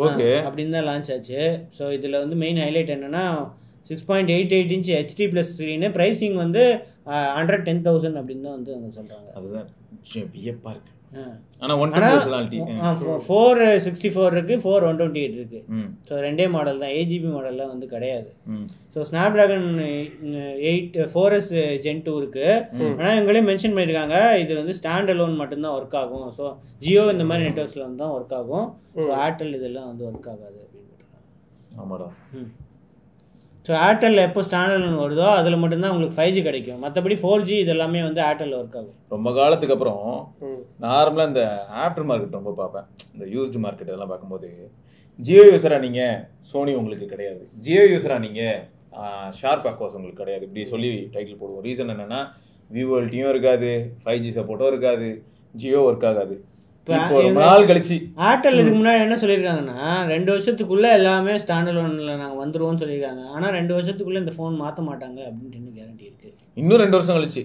[SPEAKER 4] ஓகே
[SPEAKER 3] அப்படின்னு தான் லான்ச் ஆச்சு. ஸோ இதில் வந்து மெயின் ஹைலைட் என்னன்னா 6.88 inch HD plus screen. Pricing வந்து 110,000 அப்படின்னு தான் வந்து அவங்க சொல்கிறாங்க.
[SPEAKER 4] அதுதான் வியப்பா இருக்கு.
[SPEAKER 3] ஆனால் 464 இருக்கு, 4/128 இருக்கு. ஸோ 2 மாடல் தான், 8GB மாடல்லாம் வந்து கிடையாது. ஸோ ஸ்னாப்டிராகன் 4S Gen 2 இருக்கு. ஆனால் இவங்களே மென்ஷன் பண்ணியிருக்காங்க இது வந்து ஸ்டாண்ட் அலோன் மட்டும்தான் ஒர்க் ஆகும். ஸோ ஜியோ இந்த மாதிரி நெட்வொர்க்ஸில் வந்து தான் ஒர்க் ஆகும். ஸோ ஏர்டெல் இதெல்லாம் வந்து ஒர்க் ஆகாது அப்படின்னு போட்டிருக்காங்க.
[SPEAKER 4] ஆமாடா.
[SPEAKER 3] ஸோ ஏர்டெல் எப்போ ஸ்டாண்டர்ட் வருதோ அதில் மட்டும்தான் உங்களுக்கு 5G கிடைக்கும். மற்றபடி 4G இது எல்லாமே வந்து ஏர்டெல் ஒர்க் ஆகும்.
[SPEAKER 4] ரொம்ப காலத்துக்கு அப்புறம் நார்மலாக இந்த ஆஃப்டர் மார்க்கெட் ரொம்ப பார்ப்பேன். இந்த யூஸ்டு மார்க்கெட் எல்லாம் பார்க்கும்போது ஜியோ யூஸராக நீங்கள் சோனி உங்களுக்கு கிடையாது, ஜியோ யூஸராக நீங்கள் ஷார்ப் அக்வாஸ் உங்களுக்கு கிடையாது, இப்படி சொல்லி டைட்டில் போடுவோம். ரீசன் என்னென்னா விவோல்ட்டியும் இருக்காது, 5G சப்போர்ட்டும் இருக்காது, ஜியோ ஒர்க் ஆகாது.
[SPEAKER 3] ஏர்டெல் இதுக்கு முன்னாடி என்ன சொல்லியிருக்காங்கன்னா 2 வருஷத்துக்குள்ள எல்லாமே ஸ்டாண்டர்ட்ல நாங்கள் வந்துருவோம்னு சொல்லியிருக்காங்க. ஆனால் 2 வருஷத்துக்குள்ள இந்த ஃபோன் மாற்ற மாட்டாங்க அப்படின்ட்டு என்ன கேரண்டி இருக்கு?
[SPEAKER 4] இன்னும் 2 வருஷம் கழிச்சு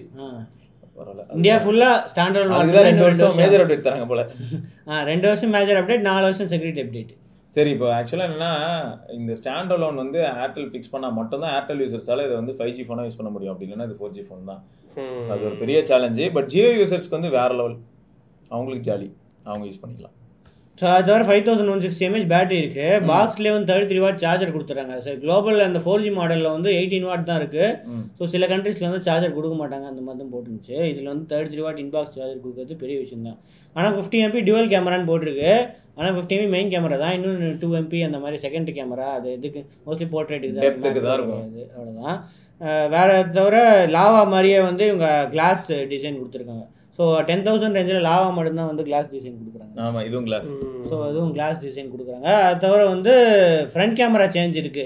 [SPEAKER 3] இந்தியா ஃபுல்லா ஸ்டாண்டர்ட்
[SPEAKER 4] 2 வருஷம் மேஜர் அப்டேட் தராங்க போல.
[SPEAKER 3] 2 வருஷம் மேஜர் அப்டேட், 4 வருஷம் செக்யூரிட்டி அப்டேட்.
[SPEAKER 4] சரி, இப்போ ஆக்சுவலாக என்னன்னா இந்த ஸ்டாண்ட் அலோன் வந்து ஏர்டெல் ஃபிக்ஸ் பண்ணால் மட்டும்தான் ஏர்டெல் யூசர்ஸால இதை வந்து 5G ஃபோனாக யூஸ் பண்ண முடியும். அப்படி இல்லைன்னா இது 4G ஃபோன் தான். அது ஒரு பெரிய சேலஞ்சு. பட் ஜியோ யூசர்ஸ்க்கு வந்து வேற லெவல், அவங்களுக்கு ஜாலி, அவங்க யூஸ் பண்ணிக்கலாம்.
[SPEAKER 3] ஸோ அது தவிர 5160 mAh பேட்டரி இருக்கு. பாக்ஸ்லேயே வந்து 33 வாட் சார்ஜர் கொடுத்துறாங்க. சார் குளோபலில் அந்த 4G மாடலில் வந்து 18 வாட் தான் இருக்கு. ஸோ சில கண்ட்ரீஸில் வந்து சார்ஜர் கொடுக்க மாட்டாங்க, அந்த மாதிரி தான் போட்டுருந்துச்சு. இதில் வந்து 33 வாட் இன்பாக்ஸ் சார்ஜர் கொடுக்குறது பெரிய விஷயம் தான். ஆனால் 50 MP டுவல் கேமரான்னு போட்டிருக்கு. ஆனால் 50 MP மெயின் கேமரா தான், இன்னும் 2 MP அந்த மாதிரி செகண்டரி கேமரா. அது எதுக்கு மோஸ்ட்லி போர்ட்ரேட்டுக்கு தான் இருக்கும். அவ்வளோதான். வேற தவிர லாவா மாதிரியே வந்து இவங்க கிளாஸ் டிசைன் கொடுத்துருக்காங்க. ஸோ 10,000 ரேஞ்சில் லாவா மட்டும்தான் வந்து கிளாஸ் டிசைன் கொடுக்குறாங்க.
[SPEAKER 4] ஆமாம், இதுவும் கிளாஸ்.
[SPEAKER 3] ஸோ இதுவும் கிளாஸ் டிசைன் கொடுக்குறாங்க. அது தவிர வந்து ஃப்ரண்ட் கேமரா சேஞ்ச் இருக்குது.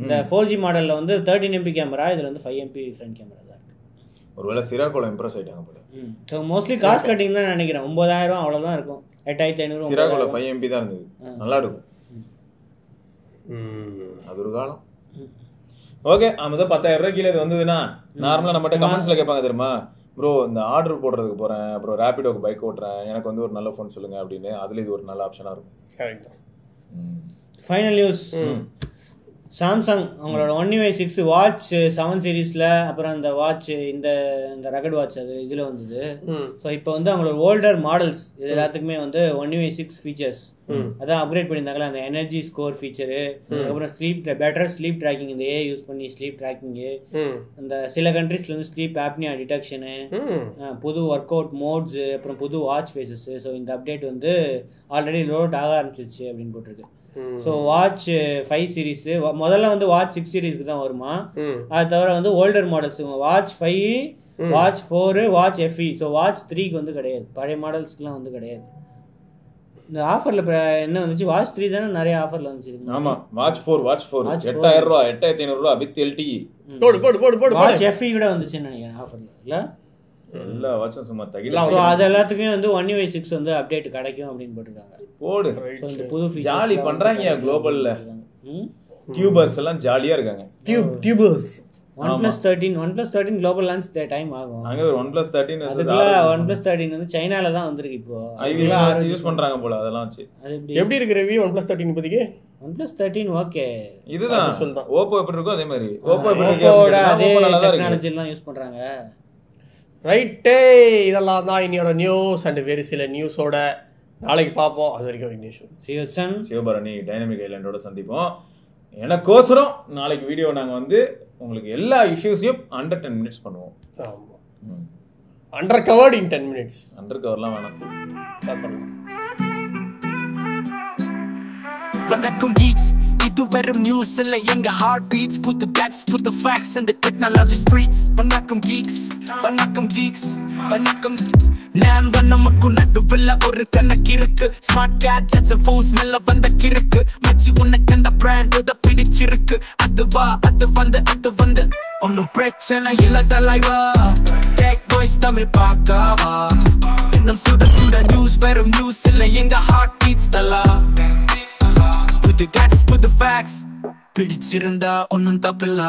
[SPEAKER 3] இந்த 4G மாடல்ல வந்து 13 MP கேமரா, இதுல வந்து 5 MP ஃப்ரண்ட் கேமரா தான் இருக்கு.
[SPEAKER 4] ஒருவேளை சிராக்கோல இம்ப்ரெஸ் ஆயிட்டாங்க போல.
[SPEAKER 3] சோ மோஸ்ட்லி காஸ்ட் கட்டிங் தான் நினைக்கிறேன். 9000 அவ்வளவுதான் இருக்கும். 8500
[SPEAKER 4] சிராக்கோல 5 MP தான் இருந்தது. நல்லா இருக்கும். அது ஒரு காலம். ஓகே, நம்ம 10,000 ரூபாய் கீழே இது வந்ததுன்னா நார்மலா நம்மகிட்ட கமெண்ட்ஸ்ல கேட்பாங்க தெரியுமா, ப்ரோ இந்த ஆர்டர் போடுறதுக்கு போறேன், அப்புறம் ரேபிடோக்கு பைக் ஓட்டுறேன், எனக்கு வந்து ஒரு நல்ல ஃபோன் சொல்லுங்க அப்படின்னு. அதுல இது ஒரு நல்ல ஆப்ஷனா இருக்கும்.
[SPEAKER 3] ஃபைனல் நியூஸ், சாம்சங் அவங்களோட One UI 6 வாட்ச் 7 சீரீஸ்ல, அப்புறம் அந்த வாட்ச் இந்த ரகட் வாட்ச் அது இதுல வந்தது. ஸோ இப்போ வந்து அவங்களோட ஓல்டர் மாடல்ஸ் இது எல்லாத்துக்குமே வந்து One UI 6 ஃபீச்சர்ஸ் அதான் அப்கிரேட் பண்ணியிருந்தாங்களா, அந்த எனர்ஜி ஸ்கோர் ஃபீச்சரு, அப்புறம் பெட்டர் ஸ்லீப் ட்ராக்கிங், இந்த ஏஐ யூஸ் பண்ணி ஸ்லீப் ட்ராக்கிங்கு, அந்த சில கண்ட்ரீஸ்ல வந்து ஸ்லீப் ஆப்னியா டிடெக்ஷனு, புது ஒர்க் அவுட் மோட்ஸு, அப்புறம் புது வாட்ச் ஃபேஸஸ். ஸோ இந்த அப்டேட் வந்து ஆல்ரெடி லோட் ஆக ஆரம்பிச்சிருச்சு அப்படின்னு போட்டிருக்கு. ஸோ வாட்ச் 5 சீரீஸ் முதல்ல வந்து வாட்ச் 6 சீரீஸ்க்கு தான் வருமா, அது தவிர வந்து older models watch 5, watch 4, watch FE. So watch 3க்கு வந்து கிடையாது, பழைய மாடல்ஸ்க்குலாம் வந்து கிடையாது. இந்த ஆஃபர்ல என்ன வந்துச்சு, வாட்ச் 3 தானே நிறைய ஆஃபர்ல வந்துச்சு.
[SPEAKER 4] ஆமா, வாட்ச் 4 8000 ரூபாய் 8500 ரூபாய் வித் LTE.
[SPEAKER 3] வாட்ச் FE கூட வந்துச்சுன்னு நினைக்கிறேன் ஆஃபர்ல. இல்ல
[SPEAKER 4] எல்லா வாட்சும் சும்மா தகில.
[SPEAKER 3] சோ அது எல்லாத்துக்கும் வந்து One UI 6 வந்து அப்டேட் கிடைக்கும் அப்படின்னு போட்டுருக்காங்க.
[SPEAKER 4] போடு,
[SPEAKER 3] சோ இந்த புது ஃபீச்சர்
[SPEAKER 4] ஜாலி பண்றாங்க குளோபல்ல. டியூபர்ஸ் எல்லாம் ஜாலியா இருக்காங்க.
[SPEAKER 2] Tubers
[SPEAKER 3] OnePlus 13 global launch time ஆகும்.
[SPEAKER 4] அங்க ஒரு OnePlus 13
[SPEAKER 3] அதுக்குள்ள OnePlus 13 வந்து சைனால தான் வந்திருக்கு. இப்போ
[SPEAKER 4] ஐவில யூஸ் பண்றாங்க போல. அதெல்லாம் வச்சு
[SPEAKER 3] அது
[SPEAKER 2] எப்படி இருக்கு ரிவ்யூ OnePlus 13 இப்போதைக்கு?
[SPEAKER 3] OnePlus 13 ஓகே,
[SPEAKER 4] இதுதான்
[SPEAKER 2] சொல்றேன்.
[SPEAKER 4] Oppo எப்படி இருக்கோ அதே மாதிரி
[SPEAKER 3] Oppo அதே டெக்னாலஜி எல்லாம் யூஸ் பண்றாங்க.
[SPEAKER 2] ரைட்டே, இதெல்லாம் தான் இன்னையோட நியூஸ் அண்ட் வேறு சில நியூஸோட நாளைக்கு பார்ப்போம். அது வரைக்கும் விக்னேஷ்
[SPEAKER 4] சிவபரணி டைனமிக் ஐலாண்டோட சந்திப்போம். எனக்கோசரம் நாளைக்கு வீடியோ நாங்கள் வந்து உங்களுக்கு எல்லா இஷ்யூஸையும் அண்டர் 10 minutes பண்ணுவோம்.
[SPEAKER 2] Under covered in 10 minutes.
[SPEAKER 4] Under கவர்லாம் வேணாம்.
[SPEAKER 1] வணக்கம் geeks, இது வெறும் நியூஸ் இல்ல எங்க ஹார்ட் பீட்ஸ், புது பேட்ஸ் புது ஃபேக்ட்ஸ் இந்த டெக்னாலஜி ஸ்ட்ரீட்ஸ். வணக்கம் geeks, வணக்கம் geeks, வணக்கம். நான் நமக்கு நடுவில் ஒரு கணக்கு இருக்கு, ஸ்மார்ட் கேட்ஜெட்ஸ் ஃபோன்ஸ் மேல வந்த கிறுக்கு மச்சி, உனக்கு அந்த பிராண்ட் பிடிச்சிருக்கு, அதுவா அது வந்து ஒன்னும் பிரச்சனை இல்ல தலைவா, டெக் வாய்ஸ் தமிழ் பார்க்கவா, இன்னும் சுட நியூஸ் வெறும் நியூஸ் இல்ல எங்க ஹார்ட் பீட்ஸ் தலா, புது கேட்ஸ் புது ஃபேக்ட்ஸ் பிடிச்சிருந்தா ஒன்னும் தப்பில்ல.